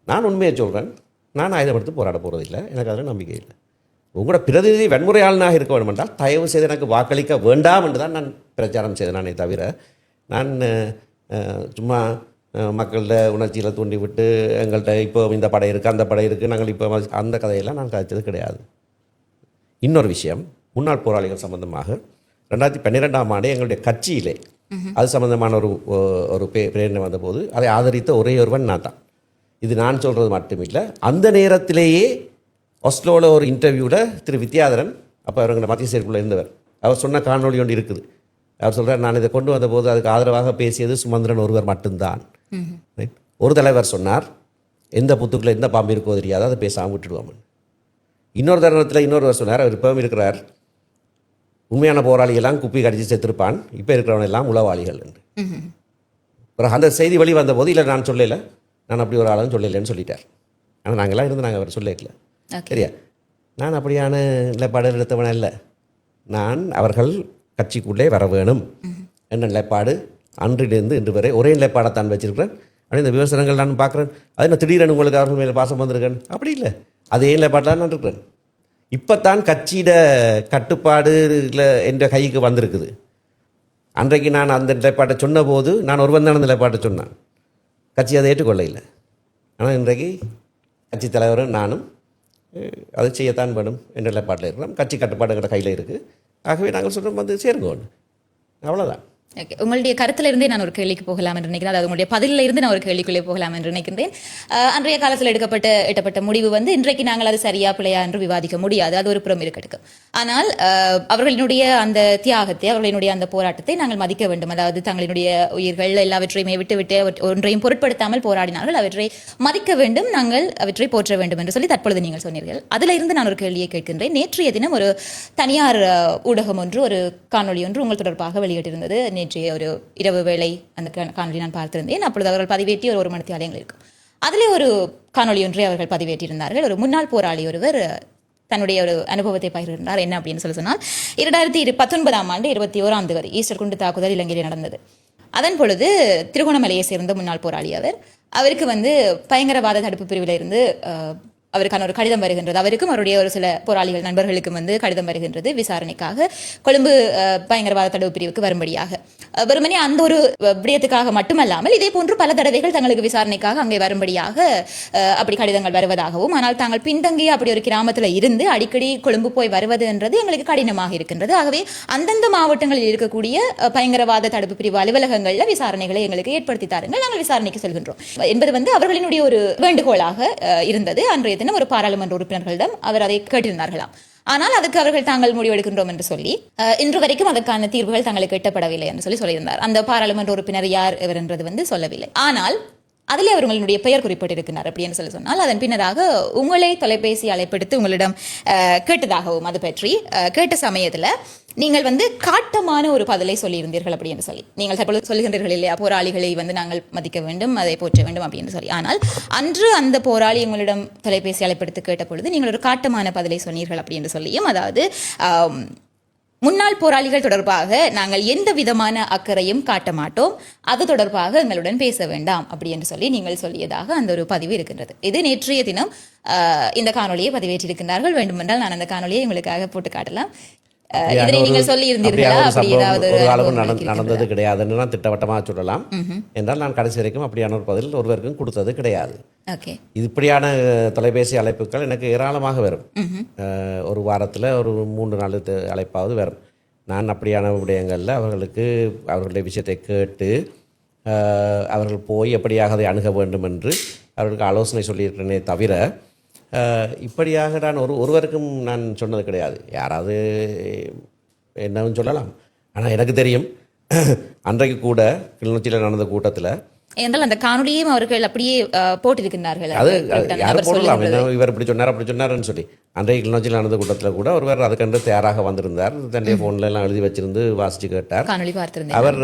நான் உண்மையை சொல்கிறேன், நான் ஆயுதம் எடுத்து போராட போகிறதில்லை, எனக்கு அதில் நம்பிக்கை இல்லை. உங்களோட பிரதிநிதி வன்முறையாளனாக இருக்க வேண்டும் என்றால் தயவு செய்து எனக்கு வாக்களிக்க வேண்டாம் என்று தான் நான் பிரச்சாரம் செய்தேனே தவிர, நான் சும்மா மக்கள்கிட்ட உணர்ச்சியில் தூண்டி விட்டு எங்கள்கிட்ட இப்போ இந்த படை இருக்குது அந்த படை இருக்குது நாங்கள் இப்போ அந்த கதையெல்லாம் நான் கதைச்சது கிடையாது. இன்னொரு விஷயம், முன்னாள் போராளிகள் சம்பந்தமாக 2012ஆம் ஆண்டு எங்களுடைய கட்சியிலே அது சம்பந்தமான ஒரு பிரேரணை வந்தபோது அதை ஆதரித்த ஒரே ஒருவன் நான் தான். இது நான் சொல்கிறது மட்டுமில்லை, அந்த நேரத்திலேயே ஆஸ்லோவில் ஒரு இன்டர்வியூவில் திரு வித்யாதரன், அப்போ அவருங்கிற மத்திய செயற்குள்ளே இருந்தவர், அவர் சொன்ன காணொலி ஒன்று இருக்குது. அவர் சொல்கிறார், நான் இதை கொண்டு வந்தபோது அதுக்கு ஆதரவாக பேசியது சுமந்திரன் ஒருவர் மட்டும்தான். ஒரு தலைவர் சொன்னார், எந்த புத்துக்குள்ளே எந்த பாம்பு இருக்கோ தெரியாது, அதை பேசாமல் விட்டுடுவாமன். இன்னொரு தருணத்தில் இன்னொருவர் சொன்னார், அவர் இப்பவும் இருக்கிறார், உண்மையான போராளிகள்லாம் குப்பி கடிச்சு செத்துருப்பான், இப்போ இருக்கிறவன் எல்லாம் உளவாளிகள் என்று. அப்புறம் அந்த செய்தி வழி வந்தபோது, இல்லை நான் சொல்லலை, நான் அப்படி ஒரு ஆளும் சொல்லலைன்னு சொல்லிட்டார். ஆனால் நாங்கள்லாம் இருந்து நாங்கள் அவர் சொல்லல, சரியா? நான் அப்படியான நிலைப்பாடு எடுத்தவன இல்லை. நான் அவர்கள் கட்சிக்குள்ளே வர வேணும் என்ற நிலைப்பாடு அன்றிலிருந்து இன்று வரை ஒரே நிலைப்பாடைத்தான் வச்சிருக்கிறேன். ஆனால் இந்த விமர்சனங்கள் நான் பார்க்குறேன், அது நான் திடீரென உங்களுக்கு அவர்கள் மேலே பாசம் வந்திருக்கேன், அப்படி இல்லை, அதே நிலைப்பாட்டில் நான் இருக்கிறேன். இப்போ தான் கட்சியிட கட்டுப்பாடு என்ற கைக்கு வந்திருக்குது. அன்றைக்கு நான் அந்த நிலைப்பாட்டை சொன்ன போது நான் ஒருவன் தான் நிலைப்பாட்டை சொன்னேன், கட்சி அதை ஏற்றுக்கொள்ள இல்லை. ஆனால் இன்றைக்கு கட்சி தலைவரும் நானும் அதை செய்யத்தான் வேணும் என்ற நிலைப்பாட்டில் இருக்கிறோம். கட்சி கட்டுப்பாடு எங்கள் கையில் இருக்குது. ஆகவே நாங்கள் சொல்கிறோம், வந்து சேருங்க ஒன்று, அவ்வளோதான். ஓகே, உங்களுடைய கருத்துல இருந்தே நான் ஒரு கேள்விக்கு போகலாம் என்று நினைக்கிறேன், அதாவது உங்களுடைய பதிலில் இருந்து நான் ஒரு கேள்விக்குள்ளே போகலாம் என்று நினைக்கின்றேன். அன்றைய காலத்தில் எட்டப்பட்ட முடிவு வந்து இன்றைக்கு நாங்கள் அது சரியா பிழையா என்று விவாதிக்க முடியாது, அது ஒரு புறம் இருக்கட்டும். ஆனால் அவர்களினுடைய அந்த தியாகத்தை, அவர்களினுடைய அந்த போராட்டத்தை நாங்கள் மதிக்க வேண்டும். அதாவது தங்களினுடைய உயிர்கள் எல்லாவற்றையுமே விட்டு ஒன்றையும் பொருட்படுத்தாமல் போராடினார்கள், அவற்றை மதிக்க வேண்டும், நாங்கள் அவற்றை போற்ற வேண்டும் என்று சொல்லி தற்பொழுது நீங்கள் சொன்னீர்கள். அதில் இருந்து நான் ஒரு கேள்வியை கேட்கின்றேன். நேற்றைய தினம் ஒரு தனியார் ஊடகம் ஒன்று ஒரு காணொலி ஒன்று உங்கள் தொடர்பாக வெளியிட்டிருந்தது. நேற்றைய ஒரு இரவு வேளை அந்த காணொலி நான் பார்த்திருந்தேன். அப்பொழுது அவர்கள் பதிவேற்றி ஒரு மணித்தியாலயங்கள் இருக்கும். அதிலே ஒரு காணொலி ஒன்றை அவர்கள் பதிவேற்றியிருந்தார்கள். ஒரு முன்னாள் போராளி ஒருவர் தன்னுடைய ஒரு அனுபவத்தை பகிர்ந்தார். என்ன அப்படின்னு சொன்னால், 2019ஆம் ஆண்டு 21ஆம் தேதி ஈஸ்டர் குண்டு தாக்குதல் இலங்கையில் நடந்தது. அதன் பொழுது திருகோணமலையை சேர்ந்த முன்னாள் போராளி அவருக்கு வந்து பயங்கரவாத தடுப்பு பிரிவில் இருந்து அவருக்கான ஒரு கடிதம் வருகின்றது. அவருக்கும் அவருடைய ஒரு சில போராளிகள் நண்பர்களுக்கும் வந்து கடிதம் வருகின்றது விசாரணைக்காக கொழும்பு பயங்கரவாத தடுப்பு பிரிவுக்கு வரும்படியாக. வெறுமனே அந்த ஒரு விடயத்துக்காக மட்டுமல்லாமல் இதே போன்று பல தடவைகள் தங்களுக்கு விசாரணைக்காக அங்கே வரும்படியாக அப்படி கடிதங்கள் வருவதாகவும், ஆனால் தாங்கள் பின்தங்கிய அப்படி ஒரு கிராமத்தில் இருந்து அடிக்கடி கொழும்பு போய் வருவது என்றது எங்களுக்கு கடினமாக இருக்கின்றது. ஆகவே அந்தந்த மாவட்டங்களில் இருக்கக்கூடிய பயங்கரவாத தடுப்பு பிரிவு அலுவலகங்களில் விசாரணைகளை எங்களுக்கு ஏற்படுத்தி தாருங்கள், நாங்கள் விசாரணைக்கு செல்கின்றோம் என்பது வந்து அவர்களினுடைய ஒரு வேண்டுகோளாக இருந்தது. அன்றைய தினம் ஒரு பாராளுமன்ற உறுப்பினர்களிடம் அவர் அதை கேட்டிருந்தார்களாம். ஆனால் அதுக்கு அவர்கள் தாங்கள் முடிவெடுக்கின்றோம் என்று சொல்லி இன்று வரைக்கும் அதற்கான தீர்வுகள் தங்களுக்கு எட்டப்படவில்லை என்று சொல்லியிருந்தார். அந்த பாராளுமன்ற உறுப்பினர் யார் இவர் என்றது வந்து சொல்லவில்லை. ஆனால் அதிலே அவர்களுடைய பெயர் குறிப்பிட்டிருக்கிறார். அப்படின்னு சொன்னால் அதன் பின்னராக உங்களை தொலைபேசி அழைப்பெடுத்து உங்களிடம் கேட்டதாகவும் அது பற்றி கேட்ட சமயத்தில் நீங்கள் வந்து காட்டமான ஒரு பதிலை சொல்லியிருந்தீர்கள் அப்படின்னு சொல்லி நீங்கள் தற்பொழுது சொல்லுகின்றீர்கள் இல்லையா, போராளிகளை வந்து நாங்கள் மதிக்க வேண்டும், அதை போற்ற வேண்டும் அப்படின்னு சொல்லி. ஆனால் அன்று அந்த போராளி உங்களிடம் தொலைபேசி அழைப்பெடுத்து கேட்ட பொழுது நீங்கள் ஒரு காட்டமான பதிலை சொன்னீர்கள் அப்படின்னு சொல்லியும், அதாவது முன்னாள் போராளிகள் தொடர்பாக நாங்கள் எந்த விதமான அக்கறையும் காட்ட மாட்டோம், அது தொடர்பாக எங்களுடன் பேச வேண்டாம் அப்படி என்று சொல்லி நீங்கள் சொல்லியதாக அந்த ஒரு பதிவு இருக்கின்றது. இது நேற்றைய தினம் இந்த காணொலியை பதிவேற்றிருக்கிறார்கள். வேண்டுமென்றால் நான் அந்த காணொலியை உங்களுக்காக போட்டு காட்டலாம். இதனை நீங்கள் சொல்லி இருந்தீர்களா? அப்படி ஏதாவது ஒரு அளவு நடந்தது கிடையாதுன்னு நான் திட்டவட்டமாக சொல்லலாம். என்றால் நான் கடைசி வரைக்கும் அப்படியான ஒரு பதில் ஒருவருக்கும் கொடுத்தது கிடையாது. இது இப்படியான தொலைபேசி அழைப்புகள் எனக்கு ஏராளமாக வரும். ஒரு வாரத்தில் ஒரு 3 நாள் அழைப்பாவது வரும். நான் அப்படியான விடயங்களில் அவர்களுடைய விஷயத்தை கேட்டு அவர்கள் போய் எப்படியாக அதை அணுக வேண்டும் என்று அவர்களுக்கு ஆலோசனை சொல்லியிருக்கிறேனே தவிர இப்படியாக நான் ஒருவருக்கும் நான் சொன்னது கிடையாது. யாராவது என்னன்னு சொல்லலாம். ஆனால் எனக்கு தெரியும், அன்றைக்கு கூட கிளிநொச்சியில் நடந்த கூட்டத்தில் என்றால் அந்த காணொலியும் அவர்கள் அப்படியே போட்டிருக்கிறார்கள். அது யாரும் போடலாம், என்ன இவர் இப்படி சொன்னார் அப்படி சொன்னார்ன்னு சொல்லி. அன்றைக்கு கிளிநொச்சியில் நடந்த கூட்டத்தில் கூட ஒருவர் அதுக்கென்று தயாராக வந்திருந்தார். தன்னுடைய ஃபோனில் எல்லாம் எழுதி வச்சிருந்து வாசித்து கேட்டார். காணொலி பார்த்திருந்தேன். அவர்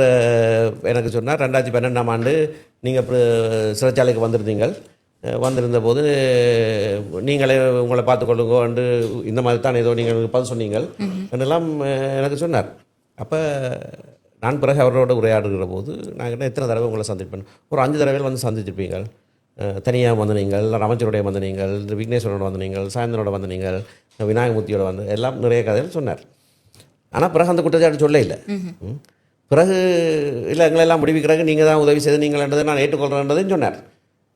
எனக்கு சொன்னார், 2012ஆம் ஆண்டு நீங்கள் சிறைச்சாலைக்கு வந்திருந்தீங்கள், வந்திருந்த போது நீங்களே உங்களை பார்த்துக்கொள்ளுங்கோ என்று இந்த மாதிரி தான் ஏதோ நீங்கள் பதில் சொன்னீங்கள் என்றெல்லாம் எனக்கு சொன்னார். அப்போ நான் பிறகு அவரோட உரையாடுகிற போது நான் எத்தனை தடவை உங்களை சந்திப்பேன், ஒரு 5 தடவைகள் வந்து சந்திச்சிருப்பீங்கள். தனியாக வந்து நீங்கள், அமைச்சருடைய வந்து நீங்கள், விக்னேஸ்வரனோட வந்து நீங்கள், சாயந்தரோட வந்து நீங்கள், விநாயகமூர்த்தியோட வந்து எல்லாம் நிறைய கதைகள் சொன்னார். ஆனால் பிறகு அந்த குற்றச்சாட்டு சொல்ல இல்லை. பிறகு இல்லை எங்களெல்லாம் முடிவிக்கிறாங்க, நீங்கள் தான் உதவி செய்து நீங்கள்ன்றதை நான் ஏற்றுக்கொள்கிறேன்றதையும் சொன்னார்.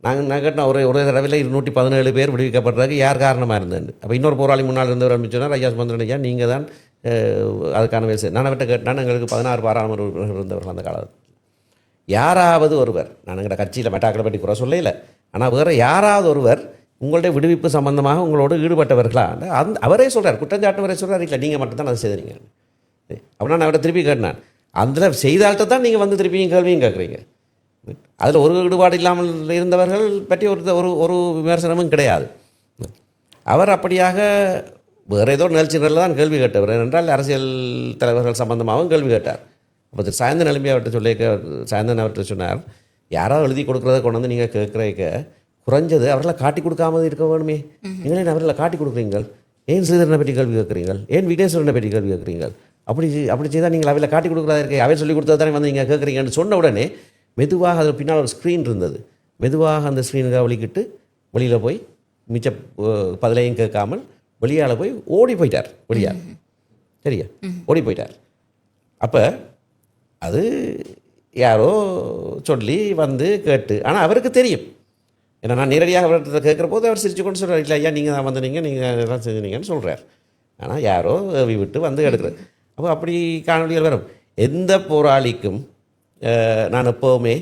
நான் கேட்டேன், ஒரே தடவையில் 217 பேர் விடுவிக்கப்படுறதுக்கு யார் காரணமாக இருந்தேன். அப்போ இன்னொரு போராளி முன்னால் இருந்தவர் சொன்னார், ஐயா சுமந்திரன் ஐயா நீங்கள் தான் அதுக்கான வேலை செய்ய. நான் அவர்கிட்ட கேட்டான், எங்களுக்கு 16 பாராளுமன்ற உறுப்பினர்கள் இருந்தவர்கள் அந்த காலத்தில். யாராவது ஒருவர், நான் எங்கள் கட்சியில் மெட்டாக்களை பற்றி குறை சொல்லல, ஆனால் வேறு யாராவது ஒருவர் உங்களுடைய விடுவிப்பு சம்பந்தமாக உங்களோடு ஈடுபட்டவர்களா அவரே சொல்கிறார், குற்றஞ்சாட்டுவரே சொல்கிறார், இல்லை நீங்கள் மட்டும் தான் அதை செய்தீங்க. அப்போ நான் அவரை திருப்பி கேட்டேன், அதில் செய்தால்கிட்ட தான் நீங்கள் வந்து திருப்பியும் கேள்வியும் கேட்குறீங்க. அதில் ஒரு ஈடுபாடு இல்லாமல் இருந்தவர்கள் பற்றி ஒரு விமர்சனமும் கிடையாது. அவர் அப்படியாக வேறு ஏதோ நிகழ்ச்சிகளில் தான் கேள்வி கேட்டவர் என்றால் அரசியல் தலைவர்கள் சம்பந்தமாகவும் கேள்வி கேட்டார். அப்போ சாயந்தரம் எழுப்பி அவர்கிட்ட சாயந்தரம் அவர்கிட்ட சொன்னார், யாராவது எழுதி கொடுக்குறத கொண்டு வந்து நீங்கள் கேட்குறீங்க, குறைஞ்சது அவர்களை காட்டி கொடுக்காமல் இருக்க வேணுமே, நீங்களே அவர்களை காட்டி கொடுக்குறீங்கள், ஏன் ஸ்ரீதரனை பற்றி கேள்வி கேட்குறீங்கள், ஏன் விக்னேஸ்வரனை பற்றி கேள்வி கேட்குறீங்கள், அப்படி செய்தால் நீங்கள் அவையில் காட்டி கொடுக்குறதா இருக்கே, அவை சொல்லி கொடுத்தது தானே வந்து நீங்கள் கேட்குறீங்கன்னு சொன்ன உடனே மெதுவாக அது பின்னால் ஒரு ஸ்க்ரீன் இருந்தது, மெதுவாக அந்த ஸ்க்ரீனுக்காக வலிக்கிட்டு வெளியில் போய் மிச்ச பதிலையும் கேட்காமல் வெளியால் போய் ஓடி போயிட்டார். வெளியால் சரியா ஓடி போயிட்டார். அப்போ அது யாரோ சொல்லி வந்து கேட்டு, ஆனால் அவருக்கு தெரியும், ஏன்னா நான் நேரடியாக அவர்கிட்ட கேட்குற போது அவர் சிரிச்சு கொண்டு சொல்கிறார், இல்லை ஐயா நீங்கள் தான் வந்தீங்க, நீங்கள் எல்லாம் செஞ்சீங்கன்னு சொல்கிறார். ஆனால் யாரோ விட்டு வந்து எடுக்கிறார். அப்போ அப்படி காணொலிகள் வரும். எந்த போராளிக்கும் நான் எப்போவுமே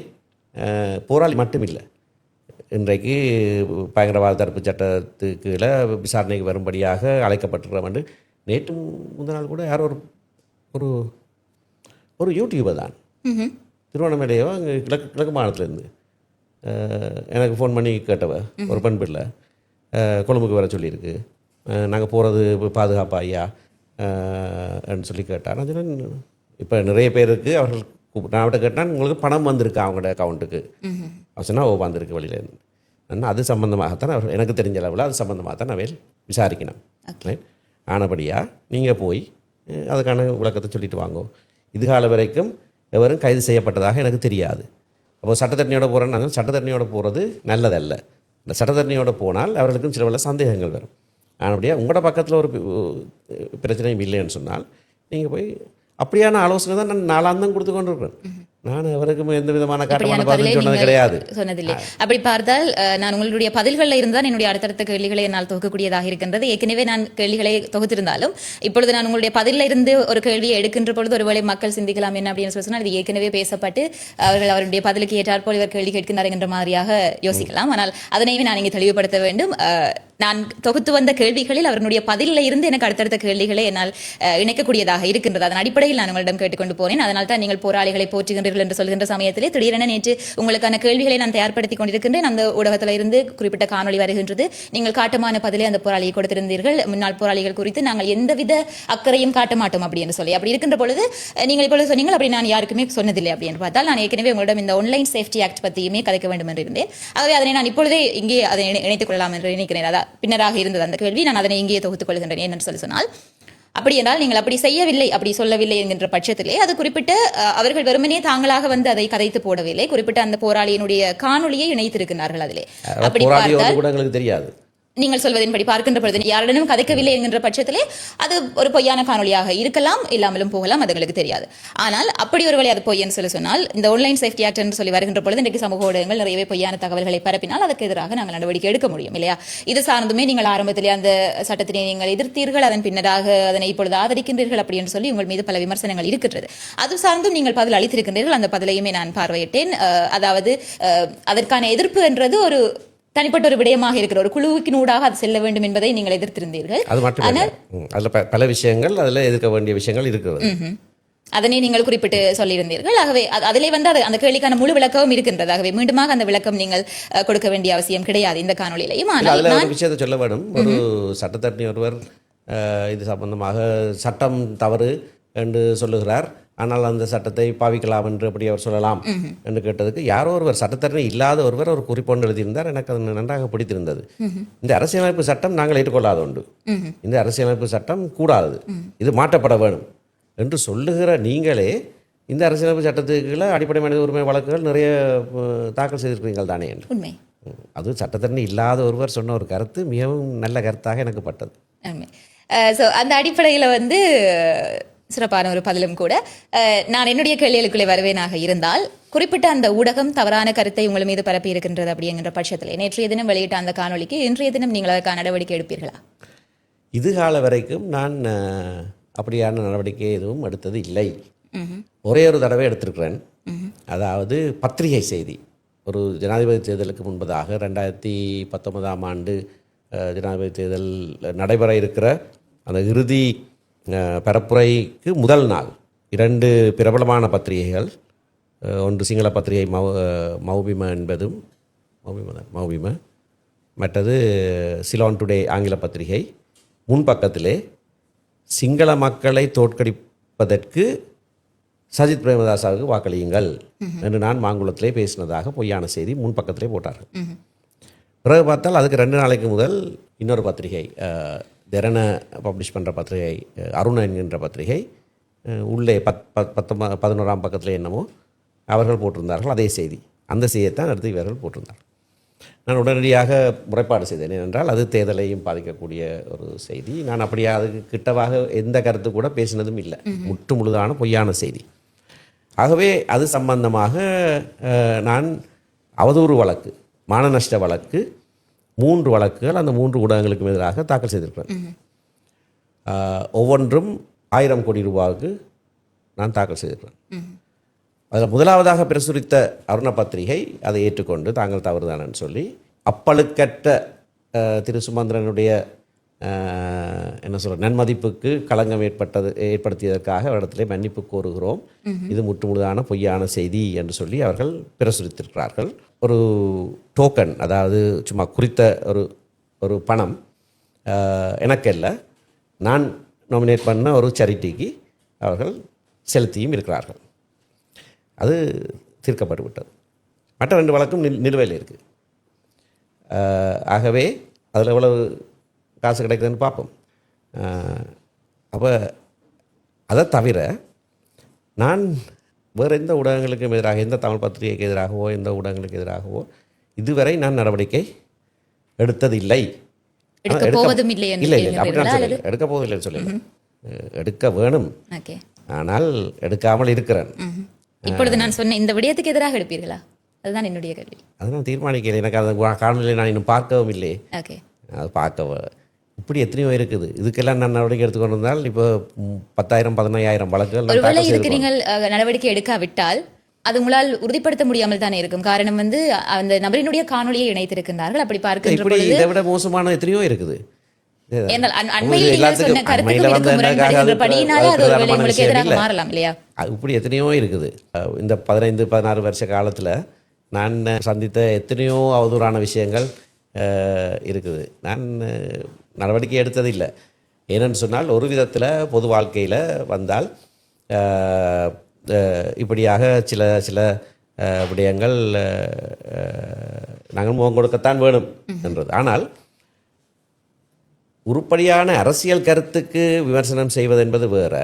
போராளி மட்டும் இல்லை, இன்றைக்கு பயங்கரவாத தடுப்பு சட்டத்துக்கு கீழே விசாரணைக்கு வரும்படியாக அழைக்கப்பட்டிருக்கிறோம் என்று நேற்று முந்தின நாள் கூட யாரோ ஒரு ஒரு யூடியூபர் தான் திருவண்ணாமலையோ அங்கே கிழக்கு மாநிலத்திலேருந்து எனக்கு ஃபோன் பண்ணி கேட்டவ, ஒரு பெண் பிள்ளை கொழும்புக்கு வர சொல்லியிருக்கு, நாங்கள் போகிறது பாதுகாப்பா ஐயா சொல்லி கேட்டார். நான் சொன்னேன், இப்போ நிறைய பேருக்கு அவர்கள் நான் அவட்ட கேட்டால் உங்களுக்கு பணம் வந்திருக்கு அவங்களோட அக்கௌண்ட்டுக்கு, அவர் சொன்னால் வந்திருக்கு வழியில், அது சம்மந்தமாகத்தான் அவர் எனக்கு தெரிஞ்ச அளவில் அது சம்மந்தமாக தான் நான் விசாரிக்கணும். ஆனபடியாக நீங்கள் போய் அதுக்கான விளக்கத்தை சொல்லிட்டு வாங்கோ. இதுகால வரைக்கும் எவரும் கைது செய்யப்பட்டதாக எனக்கு தெரியாது. அப்போ சட்டத்தரணியோட போகிறேன்னு சட்டத்தரணியோட போகிறது நல்லதல்ல. இந்த சட்டத்தரணியோட போனால் அவர்களுக்கும் சில பல சந்தேகங்கள் வரும். ஆனபடியாக உங்களோட பக்கத்தில் ஒரு பிரச்சனையும் இல்லைன்னு சொன்னால் நீங்கள் போய் அப்படியான ஆலோசனை தான் நான் நாளாந்தம் கொடுத்து கொண்டு இருக்கிறேன். நான் அவருக்கும் எந்த விதமான காரணமான பதில் சொன்னது கிடையாது, சொன்னதில்லை. அப்படி பார்த்தால் நான் உங்களுடைய பதில்களில் இருந்தால் என்னுடைய அடுத்தடுத்த கேள்விகளை என்னால் தொகுக்கக்கூடியதாக இருக்கின்றது. ஏற்கனவே நான் கேள்விகளை தொகுத்திருந்தாலும் இப்பொழுது நான் உங்களுடைய பதிலில் இருந்து ஒரு கேள்வியை எடுக்கின்ற பொழுது ஒருவேளை மக்கள் சிந்திக்கலாம் என்ன அப்படின்னு சொல்லி சொன்னால், இது ஏற்கனவே பேசப்பட்டு அவர்கள் அவருடைய பதிலுக்கு ஏற்றாற்போல் இவர் கேள்வி கேட்கின்றார் என்ற மாதிரியாக யோசிக்கலாம். ஆனால் அதனையும் நான் இங்கே தெளிவுபடுத்த வேண்டும். நான் தொகுத்து வந்த கேள்விகளில் அவர்களுடைய பதிலில் இருந்து எனக்கு அடுத்தடுத்த கேள்விகளை என்னால் இணைக்கக்கூடியதாக இருக்கின்றது. அதன் அடிப்படையில் நான் உங்களிடம் கேட்டுக்கொண்டு போனேன். அதனால் தான் நீங்கள் போராளிகளை போற்றுகின்றீர்கள் என்று சொல்கின்ற சமயத்திலே திடீரென நேற்று உங்களுக்கான கேள்விகளை நான் தயார்படுத்தி கொண்டிருக்கின்றேன். அந்த ஊடகத்தில் இருந்து குறிப்பிட்ட காணொலி வருகின்றது. நீங்கள் காட்டமான பதிலை அந்த போராளியை கொடுத்திருந்தீர்கள். முன்னாள் போராளிகள் குறித்து நாங்கள் எந்தவித அக்கறையும் காட்ட மாட்டோம் அப்படி என்று சொல்லி, அப்படி இருக்கின்ற பொழுது நீங்கள் இப்பொழுது சொன்னீங்கள் அப்படி நான் யாருக்குமே சொன்னதில்லை அப்படின்னு பார்த்தால், நான் ஏற்கனவே உங்களிடம் இந்த ஆன்லைன் சேஃப்டி ஆக்ட் பற்றியுமே கதைக்க வேண்டும் என்று இருந்தேன். ஆகவே அதனை நான் இப்பொழுதே இங்கே அதை இணைத்துக் கொள்ளலாம் என்று நினைக்கிறேன். அதான் பின்னராக இருந்தது அந்த கேள்வி. நான் அதனை இங்கே தொகுத்துக் கொள்கின்றேன். என்று சொல்லி சொன்னால், அப்படி என்றால் நீங்கள் அப்படி செய்யவில்லை, அப்படி சொல்லவில்லை என்கின்ற பட்சத்திலே அது குறிப்பிட்ட அவர்கள் வெறுமனே தாங்களாக வந்து அதை கதைத்து போடவில்லை. குறிப்பிட்ட அந்த போராளியினுடைய காணொலியை இணைத்திருக்கிறார்கள். அதிலே அப்படி பார்த்தால் தெரியாது, நீங்கள் சொல்வதன்படி பார்க்கின்ற பொழுது யாரிடனும் கதைக்கவில்லை என்கின்ற பட்சத்திலே அது ஒரு பொய்யான காணொலியாக இருக்கலாம், இல்லாமலும் போகலாம், அது எங்களுக்கு தெரியாது. ஆனால் அப்படி ஒருவேளை அது பொய்யன்னு சொல்லி சொன்னால், இந்த ஆன்லைன் சேஃப்டி ஆக்ட் என்று சொல்லி வருகின்ற பொழுது இன்றைக்கு சமூக ஊடகங்கள் நிறையவே பொய்யான தகவல்களை பரப்பினால் அதற்கு எதிராக நாங்கள் நடவடிக்கை எடுக்க முடியும் இல்லையா? இது சார்ந்துமே நீங்கள் ஆரம்பத்திலே அந்த சட்டத்தினை நீங்கள் எதிர்த்தீர்கள், அதன் பின்னராக அதனை இப்பொழுது ஆதரிக்கின்றீர்கள் அப்படி என்று சொல்லி உங்கள் மீது பல விமர்சனங்கள் இருக்கிறது. அது சார்ந்தும் நீங்கள் பதில் அளித்திருக்கின்றீர்கள். அந்த பதிலையுமே நான் பார்வையிட்டேன். அதாவது அதற்கான எதிர்ப்பு என்றது ஒரு தனிப்பட்ட ஒரு விடயமாக இருக்கிற ஒரு குழுவினூடாக அது செல்ல வேண்டும் என்பதை நீங்கள் எதிர்த்திருந்தீர்கள். அது மட்டும் அதில் பல விஷயங்கள், அதில் எதிர்க்க வேண்டிய விஷயங்கள் இருக்கிறது. அதனை நீங்கள் குறிப்பிட்டு சொல்லியிருந்தீர்கள். ஆகவே அதிலே வந்து அது அந்த கேள்விக்கான முழு விளக்கமும் இருக்கின்றது. ஆகவே மீண்டுமாக அந்த விளக்கம் நீங்கள் கொடுக்க வேண்டிய அவசியம் கிடையாது இந்த காணொலியிலையும். ஆனால் ஒரு விஷயத்தை சொல்ல வேண்டும். ஒரு சட்டத்தரணி ஒருவர் இது சம்பந்தமாக சட்டம் தவறு என்று சொல்லுகிறார், ஆனால் அந்த சட்டத்தை பாவிக்கலாம் என்று அப்படி அவர் சொல்லலாம் என்று கேட்டதுக்கு யாரோ ஒருவர் சட்டத்தரணி இல்லாத ஒருவர் ஒரு குறிப்பொன்று எழுதியிருந்தார். எனக்கு அது நன்றாக பிடித்திருந்தது. இந்த அரசியலமைப்பு சட்டம் நாங்கள் ஏற்றுக்கொள்ளாத உண்டு, இந்த அரசியலமைப்பு சட்டம் கூடாது, இது மாற்றப்பட வேணும் என்று சொல்லுகிற நீங்களே இந்த அரசியலமைப்பு சட்டத்துக்குள்ள அடிப்படை மனித உரிமை வழக்குகள் நிறைய தாக்கல் செய்திருக்கிறீர்கள் தானே என்று. உண்மை. அது சட்டத்தரணி இல்லாத ஒருவர் சொன்ன ஒரு கருத்து மிகவும் நல்ல கருத்தாக எனக்கு பட்டது. ஸோ அந்த அடிப்படையில் வந்து சிறப்பான ஒரு பதிலும் கூட. நான் என்னுடைய கேள்விகளுக்குள்ளே வருவேனாக இருந்தால், குறிப்பிட்ட அந்த ஊடகம் தவறான கருத்தை உங்கள் மீது பரப்பி இருக்கின்றது அப்படிங்கிற பட்சத்தில் நேற்றைய தினம் வெளியிட்ட அந்த காணொலிக்கு இன்றைய தினம் நீங்கள் அதற்கான நடவடிக்கை எடுப்பீர்களா? இதுகால வரைக்கும் நான் அப்படியான நடவடிக்கை எதுவும் எடுத்தது இல்லை. ஒரே ஒரு தடவை எடுத்திருக்கிறேன். அதாவது பத்திரிகை செய்தி, ஒரு ஜனாதிபதி தேர்தலுக்கு முன்பதாக 2019ஆம் ஆண்டு ஜனாதிபதி தேர்தல் நடைபெற இருக்கிற அந்த இறுதி பரப்புரைக்கு முதல் நாள் 2 பிரபலமான பத்திரிகைகள், ஒன்று சிங்கள பத்திரிகை மௌபிம என்பதும் மௌபிம, மற்றது சிலோன் டுடே ஆங்கில பத்திரிகை, முன்பக்கத்திலே சிங்கள மக்களை தோற்கடிப்பதற்கு சஜித் பிரேமதாசாவுக்கு வாக்களியுங்கள் என்று நான் மாங்குளத்திலே பேசினதாக பொய்யான செய்தி முன்பக்கத்திலே போட்டார்கள். பிறகு பார்த்தால் அதுக்கு 2 நாளைக்கு முதல் இன்னொரு பத்திரிகை, திறன பப்ளிஷ் பண்ணுற பத்திரிகை, அருண் என்கின்ற பத்திரிகை, உள்ளே 11ஆம் பக்கத்தில் என்னமோ அவர்கள் போட்டிருந்தார்கள் அதே செய்தி. அந்த செய்தியைத்தான் அடுத்து இவர்கள் போட்டிருந்தார்கள். நான் உடனடியாக முறைப்பாடு செய்தேன். ஏனென்றால் அது தேர்தலையும் பாதிக்கக்கூடிய ஒரு செய்தி. நான் அப்படியே அதுக்கு கிட்டவாக எந்த கருத்து கூட பேசினதும் இல்லை. முற்று முழுதான பொய்யான செய்தி. ஆகவே அது சம்பந்தமாக நான் அவதூறு வழக்கு, மான நஷ்ட வழக்கு 3 வழக்குகள் அந்த 3 ஊடகங்களுக்கும் எதிராக தாக்கல் செய்திருக்கிறேன். ஒவ்வொன்றும் 1000 கோடி ரூபாவுக்கு நான் தாக்கல் செய்திருக்கிறேன். அதில் முதலாவதாக பிரசுரித்த அருண பத்திரிகை அதை ஏற்றுக்கொண்டு தாங்கள் தவறுதானன்னு சொல்லி அப்பழுக்கற்ற திரு சுமந்திரனுடைய என்ன சொல்ற நன்மதிப்புக்கு களங்கம் ஏற்படுத்தியதற்காக அவரிடத்திலே மன்னிப்பு கோருகிறோம், இது முற்றுமுழுதான பொய்யான செய்தி என்று சொல்லி அவர்கள் பிரசுரித்திருக்கிறார்கள். ஒரு டோக்கன், அதாவது சும்மா குறித்த ஒரு பணம் எனக்கல்ல, நான் நாமினேட் பண்ண ஒரு சேரிட்டிக்கு அவர்கள் செலுத்தியும் இருக்கிறார்கள். அது தீர்க்கப்பட்டு விட்டது. மற்ற 2 வழக்கும் நிலுவையில் இருக்குது. ஆகவே அதில் எவ்வளவு காசு கிடைக்குதுன்னு பார்ப்போம். அப்போ அதை தவிர நான் வேறு எந்த ஊடகங்களுக்கும் எதிராக, எந்த தமிழ் பத்திரிகைக்கு எதிராகவோ எந்த ஊடகங்களுக்கு எதிராகவோ இதுவரை நான் நடவடிக்கை எடுத்ததில்லை. இல்லை அப்படி நான் சொல்லலை, எடுக்க போவதில்லைன்னு சொல்லலை, எடுக்க வேணும், ஆனால் எடுக்காமல் இருக்கிறேன். இப்பொழுது நான் சொன்ன இந்த விடயத்துக்கு எதிராக எடுப்பீர்களா? அதுதான் என்னுடைய கேள்வி. அதை நான் தீர்மானிக்கிறேன். எனக்கு அந்த காணொலியை நான் இன்னும் பார்க்கவும் இல்லை. அது பார்க்க இப்படி எத்தனையோ இருக்குது. இதுக்கெல்லாம் நான் நடவடிக்கை எடுத்துக்கொண்டு இருந்தால் இப்போ 10,000 15,000 வழக்குகள். ஒருவேளை இதுக்கு நீங்கள் நடவடிக்கை எடுக்காவிட்டால் அது உங்களால் உறுதிப்படுத்த முடியாமல் தானே இருக்கும். காரணம் வந்து அந்த நபரினுடைய காணொலியை இணைத்திருக்கின்றார்கள். அப்படி பார்க்கின்ற பொழுது இதை விட மோசமான எத்தனையோ இருக்குது. இப்படி எத்தனையோ இருக்குது. இந்த 15-16 வருஷ காலத்தில் நான் சந்தித்த எத்தனையோ அவதூறான விஷயங்கள் இருக்குது. நான் நடவடிக்கை எடுத்ததில்லை. ஏனென்னு சொன்னால் ஒரு விதத்தில் பொது வாழ்க்கையில் வந்தால் இப்படியாக சில விடயங்கள் நாங்கள் முகம் கொடுக்கத்தான் வேணும் என்றது. ஆனால் உருப்படியான அரசியல் கருத்துக்கு விமர்சனம் செய்வது என்பது வேறு,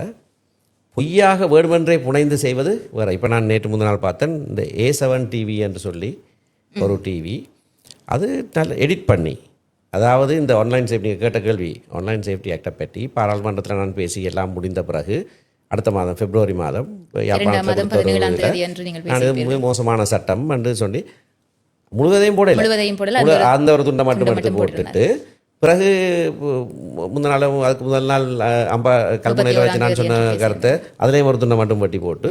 பொய்யாக வேண்டுமென்றே புனைந்து செய்வது வேறு. இப்போ நான் நேற்று முந்தின நாள் பார்த்தேன், இந்த A7 டிவி என்று சொல்லி ஒரு டிவி, அது நல்ல எடிட் பண்ணி, அதாவது இந்த ஆன்லைன் சேஃப்டி கேட்ட கேள்வி, ஆன்லைன் சேஃப்டி ஆக்டை பற்றி பாராளுமன்றத்தில் நான் பேசி எல்லாம் முடிந்த பிறகு அடுத்த மாதம் பிப்ரவரி மாதம் நான் மோசமான சட்டம் என்று சொல்லி முழுவதையும் போடல, அந்த ஒரு துண்டை மட்டும் எடுத்து போட்டுட்டு பிறகு அதுக்கு முதல் நாள் கல்முனையில் வச்சு நான் சொன்ன கருத்தை அதுலேயும் ஒரு துண்டை மட்டும் வெட்டி போட்டு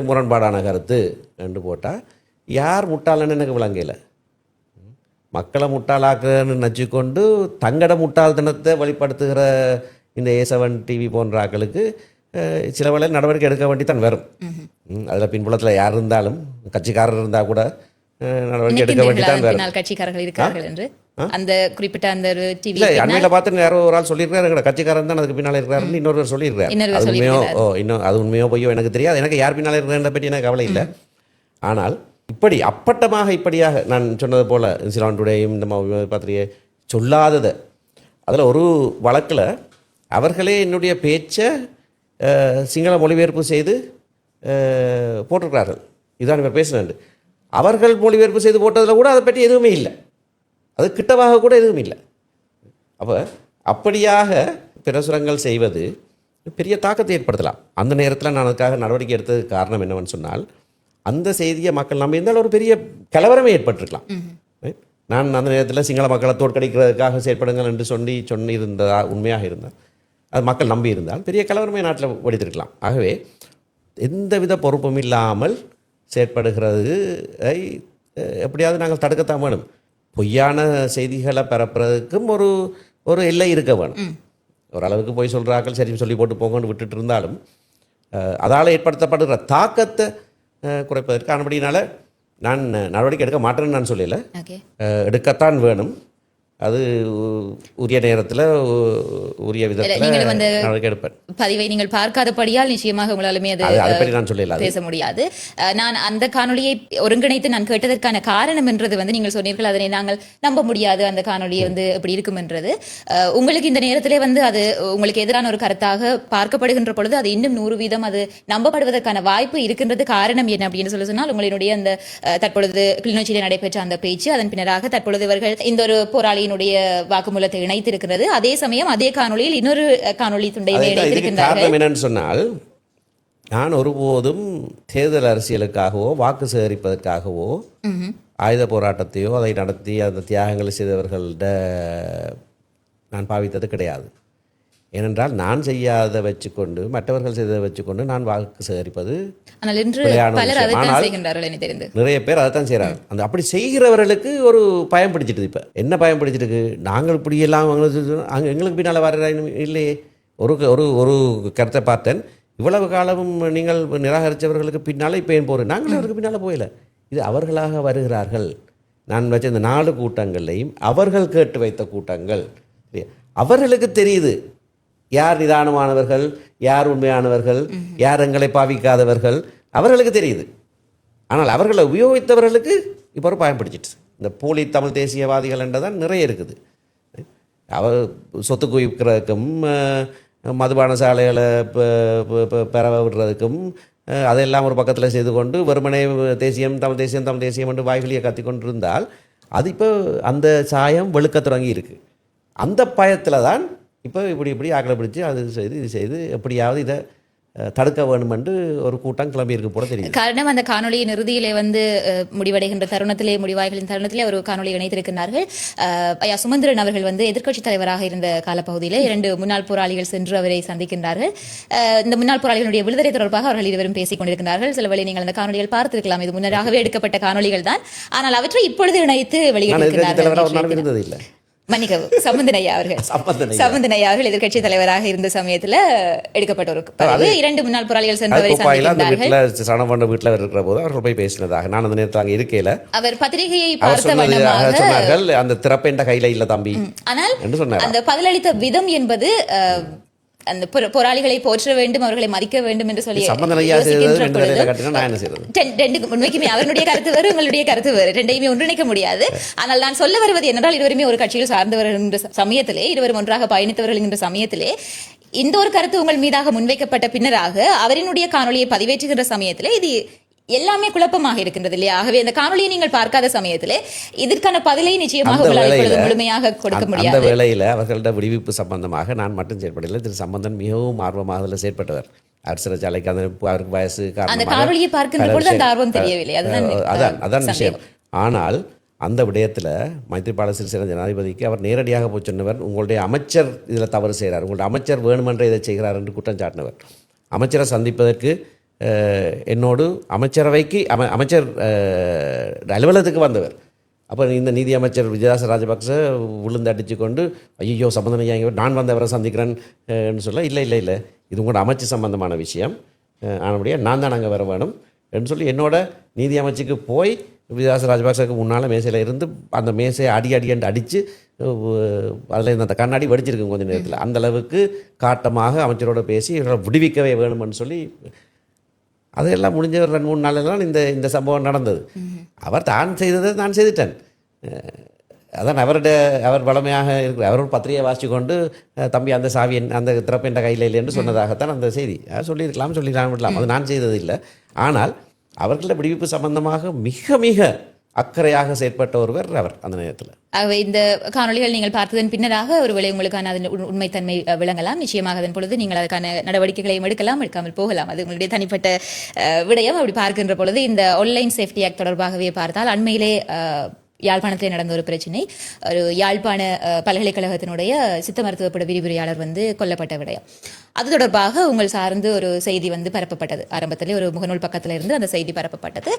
முரண்பாடான கருத்து என்று போட்டால் யார் முட்டாளன்னு எனக்கு விளங்கலை. மக்களை முட்டாளாக்குன்னு நினச்சிக்கொண்டு தங்கட முட்டாள்தனத்தை வெளிப்படுத்துகிற இந்த A7 டிவி போன்ற ஆக்களுக்கு சில வேளை நடவடிக்கை எடுக்க வேண்டி தான் வரும். அதில் பின்புலத்தில் யார் இருந்தாலும், கட்சிக்காரர் இருந்தால் கூட நடவடிக்கை எடுக்க வேண்டி தான் வரும். கட்சிக்காரர்கள் இருக்கார்கள் என்று அந்த குறிப்பிட்ட அந்த ஒரு டிவி இல்லை அண்மையில் பார்த்து யாரோ ஒரு ஆள் சொல்லியிருக்காரு எங்களோட கட்சிக்காரன் தான் அதுக்கு பின்னால் இருக்கிறாருன்னு இன்னொருவர் சொல்லியிருக்காரு. அது உண்மையோ இன்னும் அது உண்மையோ பொய்யோ எனக்கு தெரியாது. எனக்கு யார் பின்னால் இருக்கிறத பற்றி எனக்கு கவலை இல்லை. ஆனால் இப்படி அப்பட்டமாக இப்படியாக நான் சொன்னது போல் சிலான் டுடேயும் இந்த பத்திரிகை சொல்லாததை அதில் ஒரு வழக்கில் அவர்களே என்னுடைய பேச்சை சிங்கள மொழிபெயர்ப்பு செய்து போட்டிருக்கிறார்கள். இதுதான் இவர் பேசுனேன். அவர்கள் மொழிபெயர்ப்பு செய்து போட்டதில் கூட அதை பற்றி எதுவுமே இல்லை. அது கிட்டவாக கூட எதுவும் இல்லை. அப்போ அப்படியாக பிரசுரங்கள் செய்வது பெரிய தாக்கத்தை ஏற்படுத்தலாம். அந்த நேரத்தில் நான் அதுக்காக நடவடிக்கை எடுத்ததுக்கு காரணம் என்னவென்னு சொன்னால், அந்த செய்தியை மக்கள் நம்பி இருந்தால் ஒரு பெரிய கலவரமே ஏற்பட்டிருக்கலாம். நான் அந்த நேரத்தில் சிங்கள மக்களை தோற்கடிக்கிறதுக்காக செயற்படுங்கள் என்று சொன்னிருந்ததா உண்மையாக இருந்தால், அது மக்கள் நம்பி இருந்தால் பெரிய கலவரமே நாட்டில் வெடித்திருக்கலாம். ஆகவே எந்தவித பொறுப்பும் இல்லாமல் செயற்படுகிறது எப்படியாவது நாங்கள் தடுக்கத்தான் வேணும். பொய்யான செய்திகளை பரப்புறதுக்கும் ஒரு எல்லை இருக்க வேணும். ஓரளவுக்கு போய் சொல்கிறார்கள், சரி சொல்லி போட்டு போங்கன்னு விட்டுட்டு இருந்தாலும் அதால் ஏற்படுத்தப்படுகிற தாக்கத்தை குறைப்பதற்கு ஆனபடினால நான் நடவடிக்கை எடுக்க மாட்டேன்னு நான் சொல்லலை, எடுக்கத்தான் வேணும். அது உரிய நேரத்தில் உரிய விதத்தில் நடவடிக்கை எடுப்பேன். பதிவை நீங்கள் பார்க்காதபடியால் நிச்சயமாக உங்களாலுமே அதை பற்றி நான் சொல்லல பேச முடியாது. நான் அந்த காணொலியை ஒருங்கிணைத்து நான் கேட்டதற்கான காரணம் என்றது வந்து நீங்கள் சொன்னீர்கள் அதனை நாங்கள் நம்ப முடியாது, அந்த காணொலியை வந்து எப்படி இருக்கும் என்றது. உங்களுக்கு இந்த நேரத்திலே வந்து அது உங்களுக்கு எதிரான ஒரு கருத்தாக பார்க்கப்படுகின்ற பொழுது அது இன்னும் 100% அது நம்பப்படுவதற்கான வாய்ப்பு இருக்கின்றது. காரணம் என்ன அப்படின்னு சொன்னால், உங்களுடைய அந்த தற்பொழுது கிளிநொச்சியில் நடைபெற்ற அந்த பேச்சு, அதன் பின்னராக தற்பொழுது இவர்கள் இந்த ஒரு போராளியினுடைய வாக்குமூலத்தை இணைத்திருக்கிறது. அதே சமயம் அதே காணொலியில் இன்னொரு காணொலி துண்டை காரணம் என்னன்னு சொன்னால், நான் ஒருபோதும் தேர்தல் அரசியலுக்காகவோ வாக்கு சேகரிப்பதற்காகவோ ஆயுத போராட்டத்தையோ அதை நடத்தி அந்த தியாகங்களை செய்தவர்கள்ட நான் பாவித்தது கிடையாது. ஏனென்றால் நான் செய்யாத வச்சுக்கொண்டு மற்றவர்கள் செய்ததை வச்சுக்கொண்டு நான் வாக்கு சேகரிப்பது நிறைய பேர் அதைத்தான் செய்கிறாங்க. அந்த அப்படி செய்கிறவர்களுக்கு ஒரு பயம் பிடிச்சிட்டு. இப்போ என்ன பயம் பிடிச்சிருக்கு, நாங்கள் இப்படியெல்லாம் எங்களுக்கு பின்னால் வர இல்லையே. ஒரு கருத்தை பார்த்தேன், இவ்வளவு காலமும் நீங்கள் நிராகரித்தவர்களுக்கு பின்னால் இப்போ ஏன் போகிறேன், நாங்கள் அவருக்கு பின்னால் போயில, இது அவர்களாக வருகிறார்கள். நான் வச்ச இந்த 4 கூட்டங்கள்லையும் அவர்கள் கேட்டு வைத்த கூட்டங்கள், அவர்களுக்கு தெரியுது யார் நிதானமானவர்கள், யார் உண்மையானவர்கள், யார் எங்களை பாவிக்காதவர்கள், அவர்களுக்கு தெரியுது. ஆனால் அவர்களை உபயோகித்தவர்களுக்கு இப்போ ஒரு பயம் பிடிச்சிட்டு. இந்த போலி தமிழ் தேசியவாதிகள் என்றதான் நிறைய இருக்குது. அவர் சொத்து குவிக்கிறதுக்கும் மதுபான சாலைகளை பெற விடுறதுக்கும் அதெல்லாம் ஒரு பக்கத்தில் செய்து கொண்டு வெறுமனே தேசியம் தமிழ் தேசியம் தமிழ் தேசியம் என்று வாய்களியை கத்தி கொண்டிருந்தால் அது இப்போ அந்த சாயம் வெளுக்க தொடங்கி இருக்குது. அந்த பயத்தில் தான் இப்போ இப்படி ஆக்களை பிடிச்சி அது செய்து இது செய்து எப்படியாவது இதை தடுக்க வேணும் என்று ஒரு கூட்டம் கிளம்பி இருக்கு போல தெரியும். காரணம், அந்த காணொலியின் இறுதியிலே வந்து முடிவடைகின்ற தருணத்திலே, முடிவாய்களின் தருணத்திலே ஒரு காணொலி இணைத்திருக்கிறார்கள். ஐயா சுமந்திரன் அவர்கள் வந்து எதிர்க்கட்சித் தலைவராக இருந்த காலப்பகுதியில் 2 முன்னாள் போராளிகள் சென்று அவரை சந்திக்கின்றார்கள். இந்த முன்னாள் போராளிகளுடைய விடுதலை தொடர்பாக அவர்கள் இருவரும் பேசிக் கொண்டிருக்கிறார்கள். சில வேளை நீங்கள் அந்த காணொலிகள் பார்த்திருக்கலாம். இது முன்னராகவே எடுக்கப்பட்ட காணொலிகள் தான், ஆனால் அவற்றை இப்பொழுது இணைத்து வெளியிட்டிருக்கிறார்கள். மன்னிக்கவும், சம்பந்தன் ஐயா அவர்கள் எதிர்க்கட்சி தலைவராக இருந்த சமயத்தில் எடுக்கப்பட்ட ஒரு 2 முன்னாள் போராளிகள் சென்றவரை வீட்டில் இருக்கிற போது அவர்கள் போய் பேசினதாக நான் அந்த நேரத்தில் அங்கே இருக்கையில அவர் பத்திரிகையை பார்த்த வண்ணமாக சொன்னார்கள், அந்த திறப்பென்ற கையில இல்ல தம்பி. ஆனால் அந்த பதிலளித்த விதம் என்பது அந்த போராளிகளை போற்ற வேண்டும், அவர்களை மதிக்க வேண்டும் என்று சொல்லி உண்மைக்குமே அவருடைய கருத்து வேறு, உங்களுடைய கருத்து வேறு, ரெண்டையுமே ஒன்றிணைக்க முடியாது. ஆனால் நான் சொல்ல வருவது என்னென்றால், இருவருமே ஒரு கட்சியில் சார்ந்தவர்கள் என்ற சமயத்திலே, இருவரும் ஒன்றாக பயணித்தவர்கள் என்ற சமயத்திலே இந்த ஒரு கருத்து உங்கள் மீதாக முன்வைக்கப்பட்ட பின்னராக அவரினுடைய காணொலியை பதிவேற்றுகின்ற சமயத்திலே இது எல்லாமே குழப்பமாக இருக்கின்றது இல்லையா? ஆகவே அந்த காணொலியை நீங்கள் பார்க்காத சமயத்திலே இதற்கான பதிலை நிச்சயமாக முழுமையாக கொடுக்க முடியாது. அந்த வேளையில் அவர்களோட விடுவிப்பு சம்பந்தமாக நான் மட்டும் செயற்படவில்லை. திரு சம்பந்தன் மிகவும் ஆர்வமாக அதில் செயற்பட்டவர். அரசியலைக்கு அந்த அவருக்கு வயசு அந்த காணொலியை பார்க்கின்ற பொழுது அந்த ஆர்வம் தெரியவில்லை. அதான் விஷயம். ஆனால் அந்த விடயத்தில் மைத்ரிபால சிறிசேன ஜனாதிபதிக்கு அவர் நேரடியாக போய் சொன்னவர், உங்களுடைய அமைச்சர் இதில் தவறு செய்கிறார், உங்களுடைய அமைச்சர் வேணுமென்ற இதை செய்கிறார் என்று குற்றம் சாட்டினவர். அமைச்சரை சந்திப்பதற்கு என்னோடு அமைச்சரவைக்கு அமைச்சர் அலுவலகத்துக்கு வந்தவர். அப்போ இந்த நீதி அமைச்சர் விஜயதாச ராஜபக்ச விழுந்து அடித்து கொண்டு, ஐயோ சம்பந்தம் ஐயா நான் வந்தவரை சந்திக்கிறேன்னு சொல்ல, இல்லை இது உங்களோட அமைச்சு சம்பந்தமான விஷயம், ஆனபடியாக நான் தான் அங்கே வர வேணும் என்று சொல்லி என்னோட நீதி அமைச்சுக்கு போய் விஜயாச ராஜபக்சக்கு முன்னால் மேசையில் இருந்து அந்த மேசையை அடி அடித்து அதில் இந்த கண்ணாடி வெடிச்சிருக்கு கொஞ்சம் நேரத்தில். அந்த அளவுக்கு காட்டமாக அமைச்சரோடு பேசி இவரை விடுவிக்கவே வேணும்னு சொல்லி அதையெல்லாம் முடிஞ்ச ஒரு 2-3 நாளில் தான் இந்த சம்பவம் நடந்தது. அவர் தான் செய்ததை நான் செய்துட்டேன். அதான் அவர் வளமையாக இருக்கிற அவர் ஒரு பத்திரிகையை வாசித்து கொண்டு தம்பி அந்த சாவியன் அந்த திறப்பு என்ற கையில் இல்லை என்று சொன்னதாகத்தான் அந்த செய்தி. சொல்லியிருக்கலாம் விடலாம். அது நான் செய்தது இல்லை. ஆனால் அவர்கள விடுவிப்பு சம்பந்தமாக மிக மிக அக்கறையாக செயற்பட்ட ஒருவர் அவர் அந்த நேரத்தில். ஆகவே இந்த காணொலிகள் நீங்கள் பார்த்ததன் பின்னராக ஒருவேளை உங்களுக்கான அதன் உண்மைத்தன்மை விளங்கலாம். நிச்சயமாக அதன் பொழுது நீங்கள் அதற்கான நடவடிக்கைகளையும் எடுக்காமல் போகலாம். அது உங்களுடைய தனிப்பட்ட விடயம். அப்படி பார்க்கின்ற பொழுது இந்த ஆன்லைன் சேஃப்டி ஆக்ட் தொடர்பாகவே பார்த்தால் அண்மையிலே யாழ்ப்பாணத்தில் நடந்த ஒரு பிரச்சினை, ஒரு யாழ்ப்பாண பல்கலைக்கழகத்தினுடைய சித்த மருத்துவப்பட விரிவுரையாளர் கொல்லப்பட்ட விடயம். அது தொடர்பாக உங்கள் சார்ந்து ஒரு செய்தி பரப்பப்பட்டது. ஆரம்பத்திலே ஒரு முகநூல் பக்கத்தில் இருந்து அந்த செய்தி பரப்பப்பட்டது.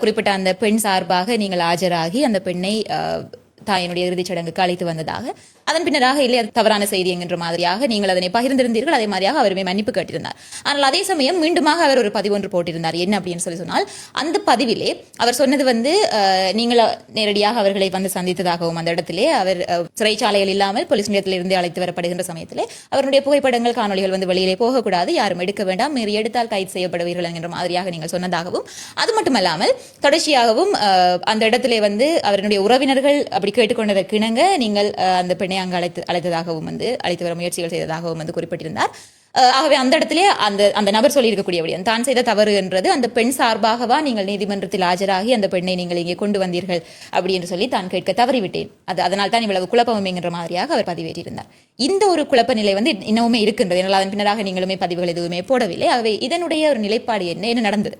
குறிப்பிட்ட அந்த பெண் சார்பாக நீங்கள் ஆஜராகி அந்த பெண்ணை தாயினுடைய இறுதிச் சடங்குக்கு அழைத்து வந்ததாக, அதன் பின்னராக இல்லை அது தவறான செய்தி என்கின்ற மாதிரியாக நீங்கள் அதனை பகிர்ந்திருந்தீர்கள். அதே மாதிரியாக அவருமே மன்னிப்பு கேட்டிருந்தார். ஆனால் அதே சமயம் மீண்டுமாக அவர் ஒரு பதிவு ஒன்று போட்டிருந்தார். என்ன அப்படின்னு சொன்னால், அந்த பதிவிலே அவர் சொன்னது நீங்கள் நேரடியாக அவர்களை சந்தித்ததாகவும், அந்த இடத்திலே அவர் சிறைச்சாலைகள் இல்லாமல் போலீஸ் நிலையத்திலிருந்து அழைத்து வரப்படுகின்ற சமயத்திலே அவருடைய புகைப்படங்கள் காணொலிகள் வெளியிலே போகக்கூடாது, யாரும் எடுக்க வேண்டாம், மீறி எடுத்தால் கைது செய்யப்படுவீர்கள் என்கின்ற மாதிரியாக நீங்கள் சொன்னதாகவும், அது மட்டுமல்லாமல் தொடர்ச்சியாகவும் அந்த இடத்திலே அவருடைய உறவினர்கள் அப்படி கேட்டுக்கொண்டதற்கு இணங்க நீங்கள் அந்த பெண்ணை அங்கு அழைத்ததாகவும் அழைத்து வர முயற்சிகள் செய்ததாகவும் குறிப்பிட்டிருந்தார். ஆகவே அந்த இடத்திலே அந்த நபர் சொல்லியிருக்கக்கூடிய தான் செய்த தவறு என்றது அந்த பெண் சார்பாகவா நீங்கள் நீதிமன்றத்தில் ஆஜராகி அந்த பெண்ணை நீங்கள் இங்கே கொண்டு வந்தீர்கள் அப்படி என்று சொல்லி தான் கேட்க தவறிவிட்டேன், அதனால் தான் இவ்வளவு குழப்பம் என்கின்ற மாதிரியாக அவர் பதிவேற்றியிருந்தார். இந்த ஒரு குழப்ப நிலை இன்னமுமே இருக்கின்றது. என்னால் அதன் பின்னராக நீங்களுமே பதிவுகள் எதுவுமே போடவில்லை. ஆகவே இதனுடைய ஒரு நிலைப்பாடு என்ன நடந்தது?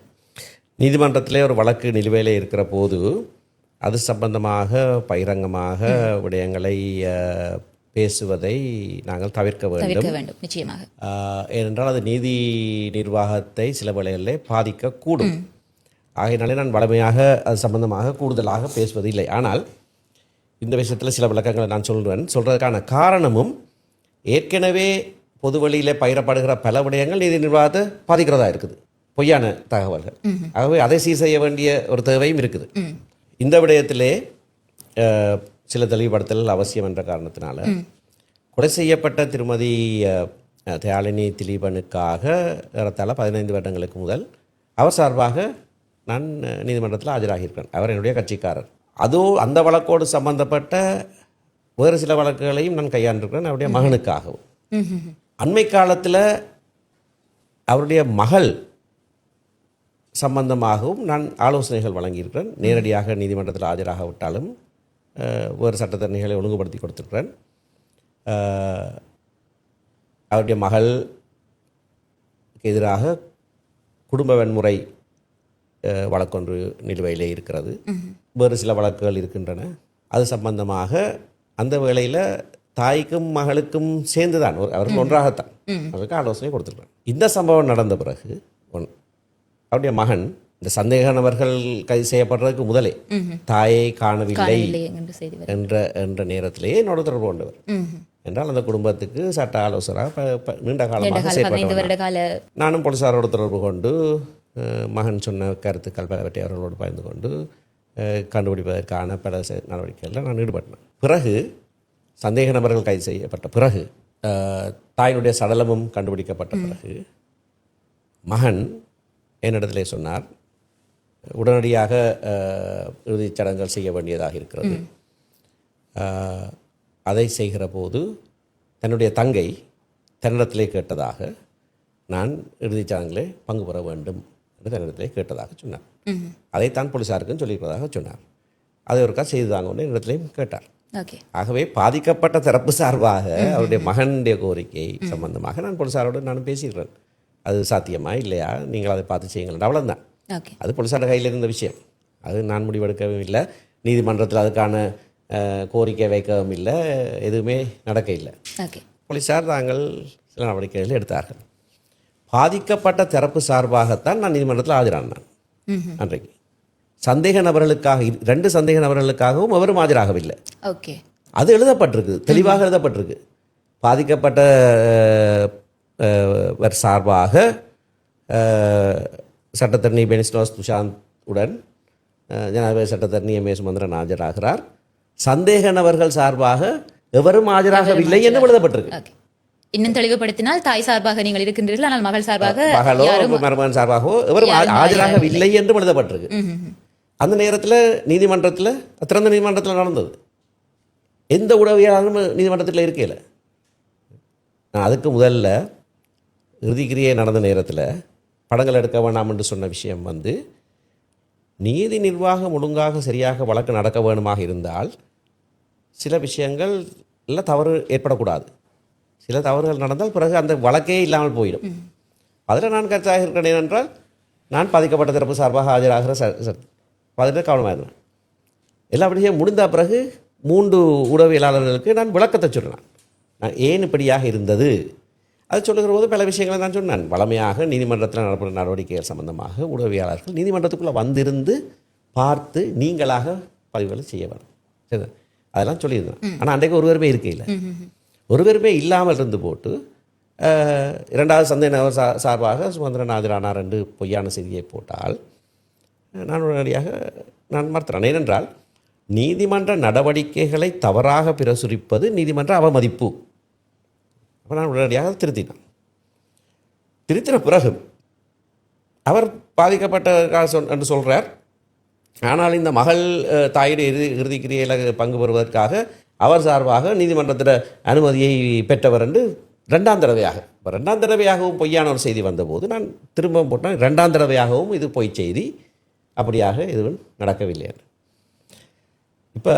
நீதிமன்றத்திலே ஒரு வழக்கு நிலுவையிலே இருக்கிற போது அது சம்பந்தமாக பகிரங்கமாக விடயங்களை பேசுவதை நாங்கள் தவிர்க்க வேண்டும். நிச்சயமாக. ஏனென்றால் அது நீதி நிர்வாகத்தை சில வேளைகளிலே பாதிக்கக்கூடும். ஆகையினாலே நான் வளமையாக அது சம்பந்தமாக கூடுதலாக பேசுவதில்லை. ஆனால் இந்த விஷயத்தில் சில விளக்கங்களை நான் சொல்கிறதுக்கான காரணமும், ஏற்கனவே பொது வழியிலே பகிரப்படுகிற பல விடயங்கள் நீதி நிர்வாகத்தை பாதிக்கிறதா இருக்குது, பொய்யான தகவல்கள். ஆகவே அதை சீர் செய்ய வேண்டிய ஒரு தேவையும் இருக்குது. இந்த விடயத்திலே சில தெளிவுபடுத்தல் அவசியம் என்ற காரணத்தினால கொலை செய்யப்பட்ட திருமதி தயாளினி திலீபனுக்காக ஏறத்தாழ 15 வருடங்களுக்கு முதல் அவர் சார்பாக நான் நீதிமன்றத்தில் ஆஜராகியிருக்கிறேன். அவர் என்னுடைய கட்சிக்காரர். அந்த வழக்கோடு சம்பந்தப்பட்ட வேறு சில வழக்குகளையும் நான் கையாண்டிருக்கிறேன் அவருடைய மகனுக்காகவும். அண்மை காலத்தில் அவருடைய மகள் சம்பந்தமாகவும் நான் ஆலோசனைகள் வழங்கியிருக்கிறேன். நேரடியாக நீதிமன்றத்தில் ஆஜராக விட்டாலும் வேறு சட்டத்தரணிகளை ஒழுங்குபடுத்தி கொடுத்துருக்கிறேன். அவருடைய மகளுக்கு எதிராக குடும்ப வன்முறை வழக்கொன்று நிலுவையிலே இருக்கிறது. வேறு சில வழக்குகள் இருக்கின்றன. அது சம்பந்தமாக அந்த வேளையில் தாய்க்கும் மகளுக்கும் சேர்ந்துதான் அவர்கள் ஒன்றாகத்தான் அவருக்கு ஆலோசனை கொடுத்துருக்கிறேன். இந்த சம்பவம் நடந்த பிறகு அவருடைய மகன் இந்த சந்தேக நபர்கள் கைது செய்யப்படுறதுக்கு முதலே தாயை காணவில்லை என்ற நேரத்திலேயே என்னோட தொடர்பு கொண்டவர் என்றால் அந்த குடும்பத்துக்கு சட்ட ஆலோசகராக நீண்ட காலமாக செயல்பட்டார். நானும் போலீசாரோடு தொடர்பு கொண்டு மகன் சொன்ன கருத்துக்கள் பலவற்றை அவர்களோடு பகிர்ந்து கொண்டு கண்டுபிடிப்பதற்கான பல நடவடிக்கைகளில் நான் ஈடுபட்டேன். பிறகு சந்தேக நபர்கள் கைது செய்யப்பட்ட பிறகு, தாயினுடைய சடலமும் கண்டுபிடிக்கப்பட்ட பிறகு, மகன் என்னிடத்திலே சொன்னார், உடனடியாக இறுதிச் சடங்குகள் செய்ய வேண்டியதாக இருக்கிறது. அதை செய்கிற போது தன்னுடைய தங்கை தன்னிடத்திலே கேட்டதாக, நான் இறுதிச் சடங்கிலே பங்கு பெற வேண்டும் என்று தன்னிடத்திலே கேட்டதாக சொன்னார். அதைத்தான் போலீஸாருக்கும் சொல்லியிருப்பதாக சொன்னார். அதை ஒருக்கா செய்துதாங்க ஒன்று என்னிடத்திலையும் கேட்டார். ஆகவே பாதிக்கப்பட்ட தரப்பு சார்பாக அவருடைய மகனுடைய கோரிக்கை சம்பந்தமாக நான் போலீஸாரோடு நானும் பேசியிருக்கிறேன். அது சாத்தியமா இல்லையா, நீங்கள் அதை பார்த்து செய்யுங்கள், அவ்வளோதான். அது போலீஸார கையில் இருந்த விஷயம். அது நான் முடிவெடுக்கவும் இல்லை, நீதிமன்றத்தில் அதுக்கான கோரிக்கை வைக்கவும் இல்லை, எதுவுமே நடக்க இல்லை. போலீஸார் தாங்கள் சில நடவடிக்கைகள் எடுத்தார்கள். பாதிக்கப்பட்ட தரப்பு சார்பாகத்தான் நான் நீதிமன்றத்தில் ஆஜரானான். அன்றைக்கு சந்தேக நபர்களுக்காக 2 சந்தேக நபர்களுக்காகவும் அவரும் ஆஜராகவில்லை. அது எழுதப்பட்டிருக்கு, தெளிவாக எழுதப்பட்டிருக்கு. பாதிக்கப்பட்ட சார்பாக சட்டத்தரணி பெனிஸ்டோஸ் துஷாந்த் உடன் ஜனாதிபதி சட்டத்தரணி எம் ஏ சுமந்திரன் ஆஜராகிறார். சந்தேக நபர்கள் சார்பாக எவரும் ஆஜராகவில்லை என்று எழுதப்பட்டிருக்கு. ஓகே. இன்னும் தெளிவுபடுத்தினால் தாய் சார்பாக நீங்கள் இருக்கின்றீர்கள், ஆனால் மகள் சார்பாக மகளோ மருமகன் சார்பாகவோ எவரும் ஆஜராகவில்லை என்று எழுதப்பட்டிருக்கு. அந்த நேரத்தில் நீதிமன்றத்தில் திறந்த நீதிமன்றத்தில் நடந்தது. எந்த உடவியாளரும் நீதிமன்றத்தில் இருக்கையில். நான் அதுக்கு முதல்ல இறுதிக்கிரியை நடந்த நேரத்தில் படங்கள் எடுக்க வேண்டாம் என்று சொன்ன விஷயம் வந்து, நீதி நிர்வாகம் ஒழுங்காக சரியாக வழக்கு நடக்க வேணுமாக இருந்தால் சில விஷயங்கள் இல்லை தவறு ஏற்படக்கூடாது. சில தவறுகள் நடந்தால் பிறகு அந்த வழக்கே இல்லாமல் போயிடும். அதில் நான் கருத்தாக இருக்கிறேன் என்றால், நான் பாதிக்கப்பட்ட தரப்பு சார்பாக ஆஜராகிற அதில் கவனமாக இருந்தேன். எல்லா விஷயம் முடிந்த பிறகு 3 ஊடகவியலாளர்களுக்கு நான் விளக்கத்தை சொன்னேன். நான் ஏன் இப்படியாக இருந்தது அது சொல்லுகிற போது பல விஷயங்களை நான் சொன்னேன். வளமையாக நீதிமன்றத்தில் நடப்புற நடவடிக்கைகள் சம்பந்தமாக ஊடகவியலாளர்கள் நீதிமன்றத்துக்குள்ளே வந்திருந்து பார்த்து நீங்களாக பதிவுகளை செய்ய வேணும். சரி, அதெல்லாம் சொல்லியிருந்தேன். ஆனால் அன்றைக்கு ஒருவருமே இருக்கையில், ஒருவருமே இல்லாமல் இருந்து போட்டு 2வது சந்தேக நபர் சார்பாக சுமந்திரன் ஆஜரானார் என்று பொய்யான செய்தியை போட்டால் நான் உடனடியாக நான் மறுத்துறேன். ஏனென்றால் நீதிமன்ற நடவடிக்கைகளை தவறாக பிரசுரிப்பது நீதிமன்ற அவமதிப்பு. அப்போ நான் உடனடியாக திருத்தினேன். திருத்தின பிறகு அவர் பாதிக்கப்பட்ட என்று சொல்கிறார். ஆனால் இந்த மகள் தாயுடைய இறுதிக்கிரியில் பங்கு பெறுவதற்காக அவர் சார்பாக நீதிமன்றத்தில் அனுமதியை பெற்றவர் என்று 2ஆம் தடவையாக, இப்போ 2ஆம் தடவையாகவும் பொய்யான ஒரு செய்தி வந்தபோது நான் திரும்பவும் போட்டேன். 2ஆம் தடவையாகவும் இது பொய் செய்தி, அப்படியாக எதுவும் நடக்கவில்லை என்று. இப்போ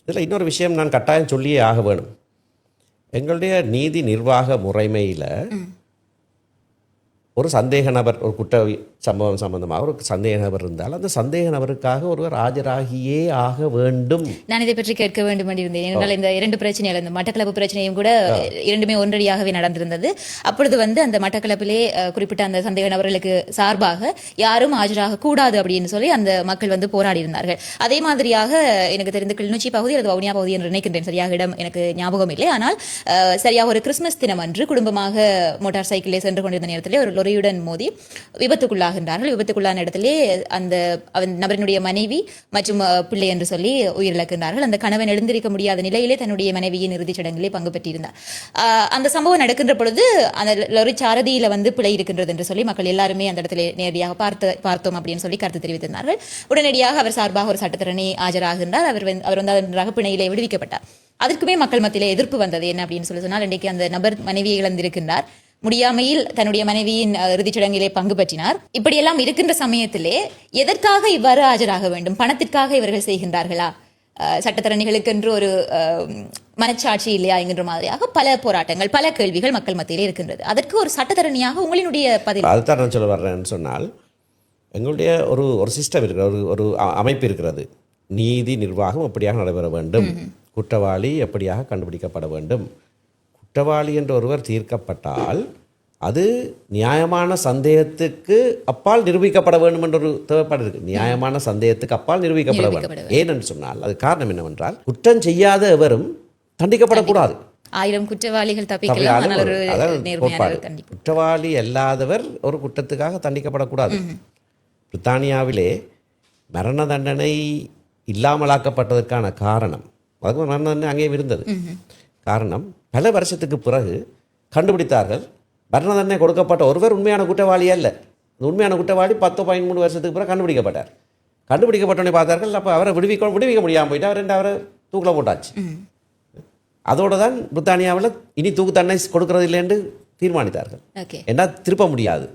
இதில் இன்னொரு விஷயம் நான் கட்டாயம் சொல்லியே ஆக வேணும். எங்களுடைய நீதி நிர்வாக முறைமையில் ஒரு சந்தேக நபர், ஒரு குற்ற சம்பவம் சம்பந்தமாக ஒரு சந்தேக நபர் இருந்தால் அந்த சந்தேக நபருக்காக ஒருவர் ஆஜராகியே ஆக வேண்டும். நான் இதை பற்றி கேட்க வேண்டும் என்று இருந்தேன். ஏனென்றால் இந்த 2 பிரச்சனைகள், இந்த மட்டக்களப்பு பிரச்சனையும் கூட இரண்டுமே ஒன்றடியாகவே நடந்திருந்தது. அப்பொழுது வந்து அந்த மட்டக்களப்பிலே குறிப்பிட்ட அந்த சந்தேக நபர்களுக்கு சார்பாக யாரும் ஆஜராக கூடாது அப்படின்னு சொல்லி அந்த மக்கள் வந்து போராடி இருந்தார்கள். அதே மாதிரியாக எனக்கு தெரிந்த கிளிநொச்சி பகுதி அல்லது வவுனியா பகுதி என்று நினைக்கின்றேன், சரியாக இடம் எனக்கு ஞாபகம் இல்லை. ஆனால் சரியாக ஒரு கிறிஸ்துமஸ் தினம் அன்று குடும்பமாக மோட்டார் சைக்கிளில் சென்று கொண்டிருந்த நேரத்திலே ஒரு லொரியுடன் மோதி விபத்துக்குள்ளாகின்றார்கள். விபத்துக்குள்ளான இடத்திலே அந்த நபரினுடைய மனைவி மற்றும் பிள்ளை என்று சொல்லி உயிரிழக்கின்றார்கள். அந்த கணவன் எழுந்திருக்க முடியாத நிலையிலே தன்னுடைய மனைவியின் இறுதிச் சடங்கிலே பங்கு பெற்றிருந்தார். அந்த சம்பவம் நடக்கின்ற பொழுது அந்த லொரி சாரதியில வந்து பிழை இருக்கின்றது என்று சொல்லி மக்கள் எல்லாருமே அந்த இடத்துல நேரடியாக பார்த்தோம் அப்படின்னு சொல்லி கருத்து தெரிவித்திருந்தார்கள். உடனடியாக அவர் சார்பாக ஒரு சட்டத்தரணி ஆஜராகின்றார். அவர் வந்து அதன் பிணையிலே விடுவிக்கப்பட்டார். அதற்குமே மக்கள் மத்தியிலே எதிர்ப்பு வந்தது. என்ன அப்படின்னு சொல்லி சொன்னால், இன்றைக்கு அந்த நபர் மனைவியை இழந்திருக்கின்றார், முடியாமையில் தன்னுடைய மனைவியின் இறுதிச் சடங்கிலே பங்கு பற்றினார். இப்படியெல்லாம் இருக்கின்ற சமயத்திலே எதற்காக இவ்வாறு ஆஜராக வேண்டும்? பணத்திற்காக இவர்கள் செய்கின்றார்களா? சட்டத்தரணிகளுக்கு என்று ஒரு மனச்சாட்சி இல்லையா என்கின்ற மாதிரியாக பல போராட்டங்கள், பல கேள்விகள் மக்கள் மத்தியிலே இருக்கின்றது. அதற்கு ஒரு சட்டத்தரணியாக உங்களினுடைய பதில்? அதுதான் நான் சொல்ல வர்றேன்னு சொன்னால், எங்களுடைய ஒரு சிஸ்டம் இருக்கிறது, ஒரு அமைப்பு இருக்கிறது. நீதி நிர்வாகம் எப்படியாக நடைபெற வேண்டும், குற்றவாளி எப்படியாக கண்டுபிடிக்கப்பட வேண்டும். குற்றவாளி என்ற ஒருவர் தீர்க்கப்பட்டால் அது நியாயமான சந்தேகத்துக்கு அப்பால் நிரூபிக்கப்பட வேண்டும் என்ற ஒரு தேவைப்பாடு இருக்கு. நியாயமான சந்தேகத்துக்கு அப்பால் நிரூபிக்கப்பட வேண்டும். ஏனென்று சொன்னால் அது காரணம் என்னவென்றால், குற்றம் செய்யாத எவரும் தண்டிக்கப்படக்கூடாது. 1000 குற்றவாளிகள் தப்பிக்கலாம், குற்றவாளி அல்லாதவர் ஒரு குற்றத்துக்காக தண்டிக்கப்படக்கூடாது. பிரித்தானியாவிலே மரண தண்டனை இல்லாமலாக்கப்பட்டதற்கான காரணம், அதுக்கு மரண தண்டனை அங்கேயும் இருந்தது. காரணம், பல வருஷத்துக்கு பிறகு கண்டுபிடித்தார்கள் மரண தண்டனை கொடுக்கப்பட்ட ஒருவர் உண்மையான குற்றவாளி அல்ல. உண்மையான குற்றவாளி 10-13 வருஷத்துக்கு பிறகு கண்டுபிடிக்கப்பட்டார். கண்டுபிடிக்கப்பட்டோன்னே பார்த்தார்கள், அப்போ அவரை விடுவிக்க முடியாமல் போயிட்டு அவரை தூக்கில் போட்டாச்சு. அதோடு தான் பிரித்தானியாவில் இனி தூக்கு தண்டனை கொடுக்கறது இல்லை என்று தீர்மானித்தார்கள். ஏன்னா திருப்ப முடியாது.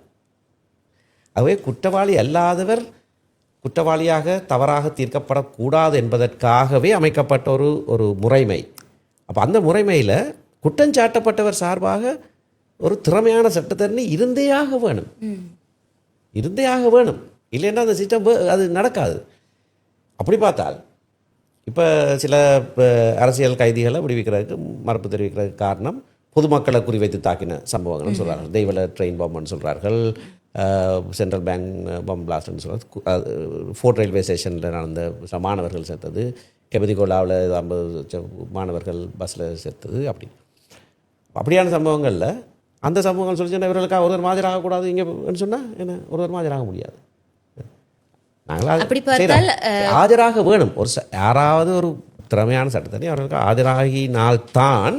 ஆகவே குற்றவாளி அல்லாதவர் குற்றவாளியாக தவறாக தீர்க்கப்படக்கூடாது என்பதற்காகவே அமைக்கப்பட்ட ஒரு முறைமை. அப்போ அந்த முறைமையில் குற்றஞ்சாட்டப்பட்டவர் சார்பாக ஒரு திறமையான சட்டத்தரணி இருந்தேயாக வேணும். இல்லைன்னா அந்த சிஸ்டம் அது நடக்காது. அப்படி பார்த்தால் இப்போ சில அரசியல் கைதிகளை விடுவிக்கிறதுக்கு மறுப்பு தெரிவிக்கிறதுக்கு காரணம் பொதுமக்களை குறிவைத்து தாக்கின சம்பவங்கள்னு சொல்கிறார்கள். தெய்வல ட்ரெயின் பாம்புன்னு சொல்கிறார்கள், சென்ட்ரல் பேங்க் பாம்பு பிளாஸ்ட்னு சொல்கிறார், ஃபோர்ட் ரயில்வே ஸ்டேஷனில் நடந்த மாணவர்கள் சேர்த்தது, கெபதிகோலாவில் 50 மாணவர்கள் பஸ்ஸில் சேர்த்தது. அப்படியான சம்பவங்களில் அந்த சம்பவங்கள் சொல்லி சொன்னால் இவர்களுக்காக ஒருவர் மாஜராகக்கூடாது இங்கே சொன்னால் என்ன ஒருவர் மாஜராக முடியாது. நாங்கள் அப்படி பார்த்தால் ஆஜராக வேணும். யாராவது ஒரு திறமையான சட்டத்தரணி அவர்களுக்கு ஆஜராகினால்தான்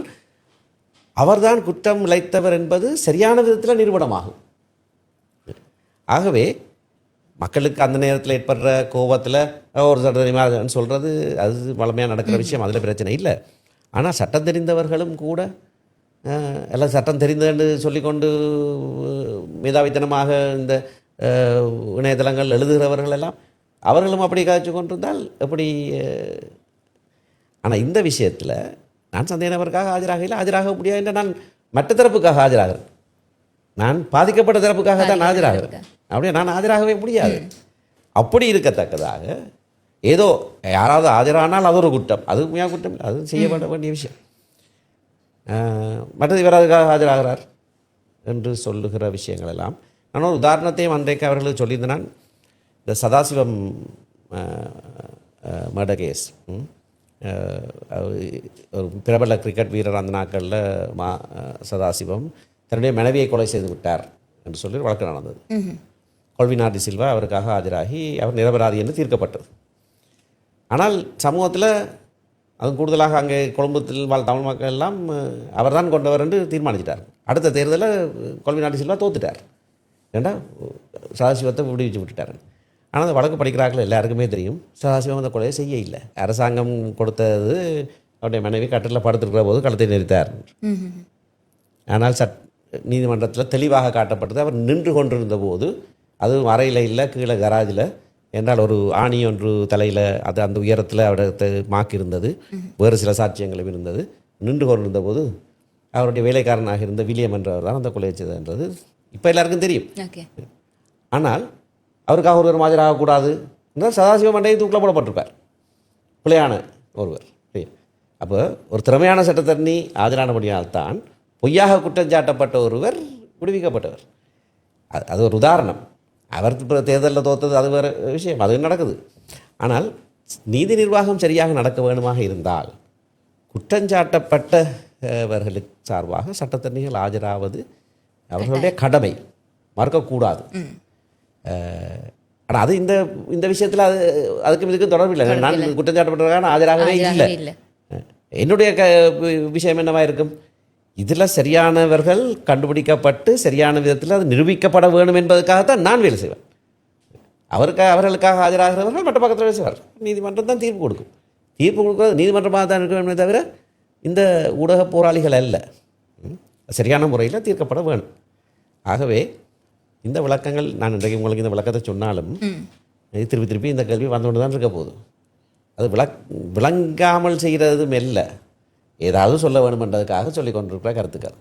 அவர்தான் குற்றம் இழைத்தவர் என்பது சரியான விதத்தில் நிரூபணமாகும். ஆகவே மக்களுக்கு அந்த நேரத்தில் ஏற்படுற கோபத்தில் ஒரு சட்டத்தரணி சொல்கிறது அது வளமையாக நடக்கிற விஷயம், அதில் பிரச்சனை இல்லை. ஆனால் சட்டம் தெரிந்தவர்களும் கூட எல்லாம் சட்டம் தெரிந்தன்னு சொல்லிக்கொண்டு மேதாவித்தனமாக இந்த இணையதளங்கள் எழுதுகிறவர்கள் எல்லாம் அவர்களும் அப்படி காய்ச்சி கொண்டிருந்தால் எப்படி? ஆனால் இந்த விஷயத்தில் நான் சந்தேக நபருக்காக ஆஜராக முடியாது என்று நான் மற்ற தரப்புக்காக ஆஜராகிறேன். நான் பாதிக்கப்பட்ட தரப்புக்காக தான் ஆஜராகிறேன். அப்படியே நான் ஆஜராகவே முடியாது. அப்படி இருக்கத்தக்கதாக ஏதோ யாராவது ஆஜரானால் அது ஒரு குற்றம், அது உண்மையாக குற்றம் இல்லை, அது செய்யப்பட வேண்டிய விஷயம். மற்றது இவர் அதுக்காக ஆஜராகிறார் என்று சொல்லுகிற விஷயங்கள் எல்லாம் நான் ஒரு உதாரணத்தையும் அன்றைக்கு அவர்களுக்கு சொல்லியிருந்தேன். இந்த சதாசிவம் மர்டர் கேஸ், ஒரு பிரபல கிரிக்கெட் வீரர் அந்த நாட்களில் சதாசிவம் தன்னுடைய மனைவியை கொலை செய்து விட்டார் என்று சொல்லி வழக்கு நடந்தது. கொல்வினார் டி சில்வா அவருக்காக ஆஜராகி அவர் நிரபராதி என்று தீர்க்கப்பட்டது. ஆனால் சமூகத்தில் அது கூடுதலாக அங்கே கொழும்புத்தில் வாழ் தமிழ் மக்கள் எல்லாம் அவர் தான் கொண்டவர் என்று தீர்மானிச்சிட்டார். அடுத்த தேர்தலில் கொல்வினார் டி சில்வா தோத்துட்டார். ஏண்டா சதாசிவத்தை விடுவிச்சு விட்டுட்டார். ஆனால் அந்த வழக்கு படிக்கிறார்கள் எல்லாருக்குமே தெரியும் சதாசிவம் அந்த கொலையை செய்ய இல்லை. அரசாங்கம் கொடுத்தது அவருடைய மனைவி கட்டில் படுத்திருக்கிற போது கழுத்தை நெரித்தார். ஆனால் நீதிமன்றத்தில் தெளிவாக காட்டப்பட்டது அவர் நின்று கொண்டிருந்த போது, அதுவும் அறையில் இல்லை, கீழே கராஜில், என்றால் ஒரு ஆணி ஒன்று தலையில் அது அந்த உயரத்தில் அவரது மாக்கு இருந்தது, வேறு சில சாட்சியங்களும் இருந்தது. நின்று கொண்டிருந்த போது அவருடைய வேலைக்காரனாக இருந்த வில்லியம் என்றவர் தான் அந்த கொலை செய்தது இப்போ எல்லாருக்கும் தெரியும். ஆனால் அவருக்காக ஒருவர் ஆஜராகக்கூடாது என்றால் சதாசிவம் மண்டையை தூக்கில் போடப்பட்டிருப்பார், பிள்ளையான ஒருவர். அப்போ ஒரு திறமையான சட்டத்தரணி ஆஜரானபடியால்தான் பொய்யாக குற்றம் சாட்டப்பட்ட ஒருவர் விடுவிக்கப்பட்டவர். அது ஒரு உதாரணம். அவர் இப்போ தேர்தலில் தோற்றது அது வேறு விஷயம், அது நடக்குது. ஆனால் நீதி நிர்வாகம் சரியாக நடக்க வேணுமாக இருந்தால் குற்றஞ்சாட்டப்பட்டவர்களுக்கு சார்பாக சட்டத்தரணிகள் ஆஜராவது அவர்களுடைய கடமை, மறக்கக்கூடாது. ஆனால் அது இந்த விஷயத்தில் அதுக்கும் இதுக்கும் தொடர்பு இல்லை. நான் குற்றஞ்சாட்டப்பட்டவர்களான ஆஜராகவே இல்லை. என்னுடைய விஷயம் என்னவா இருக்கும்? இதில் சரியானவர்கள் கண்டுபிடிக்கப்பட்டு சரியான விதத்தில் அது நிரூபிக்கப்பட வேணும் என்பதற்காகத்தான் நான் வேலை செய்வேன். அவர்களுக்காக ஆஜராகிறவர்கள் மற்ற பக்கத்தில் வேலை செய்வார். நீதிமன்றம் தான் தீர்ப்பு கொடுக்கும். தீர்ப்பு கொடுக்குறது நீதிமன்றமாக தான் இருக்க வேணுமே தவிர இந்த ஊடக போராளிகள் அல்ல. சரியான முறையில் தீர்க்கப்பட வேணும். ஆகவே இந்த விளக்கங்கள், நான் இன்றைக்கு உங்களுக்கு இந்த விளக்கத்தை சொன்னாலும் திருப்பி இந்த கேள்வி வந்து கொண்டு தான் இருக்க போகுது. அது விளங்காமல் செய்கிறதும் இல்லை, ஏதாவது சொல்ல வேணுமென்றதுக்காக சொல்லிக் கொண்டிருக்கிற கருத்துக்கள்.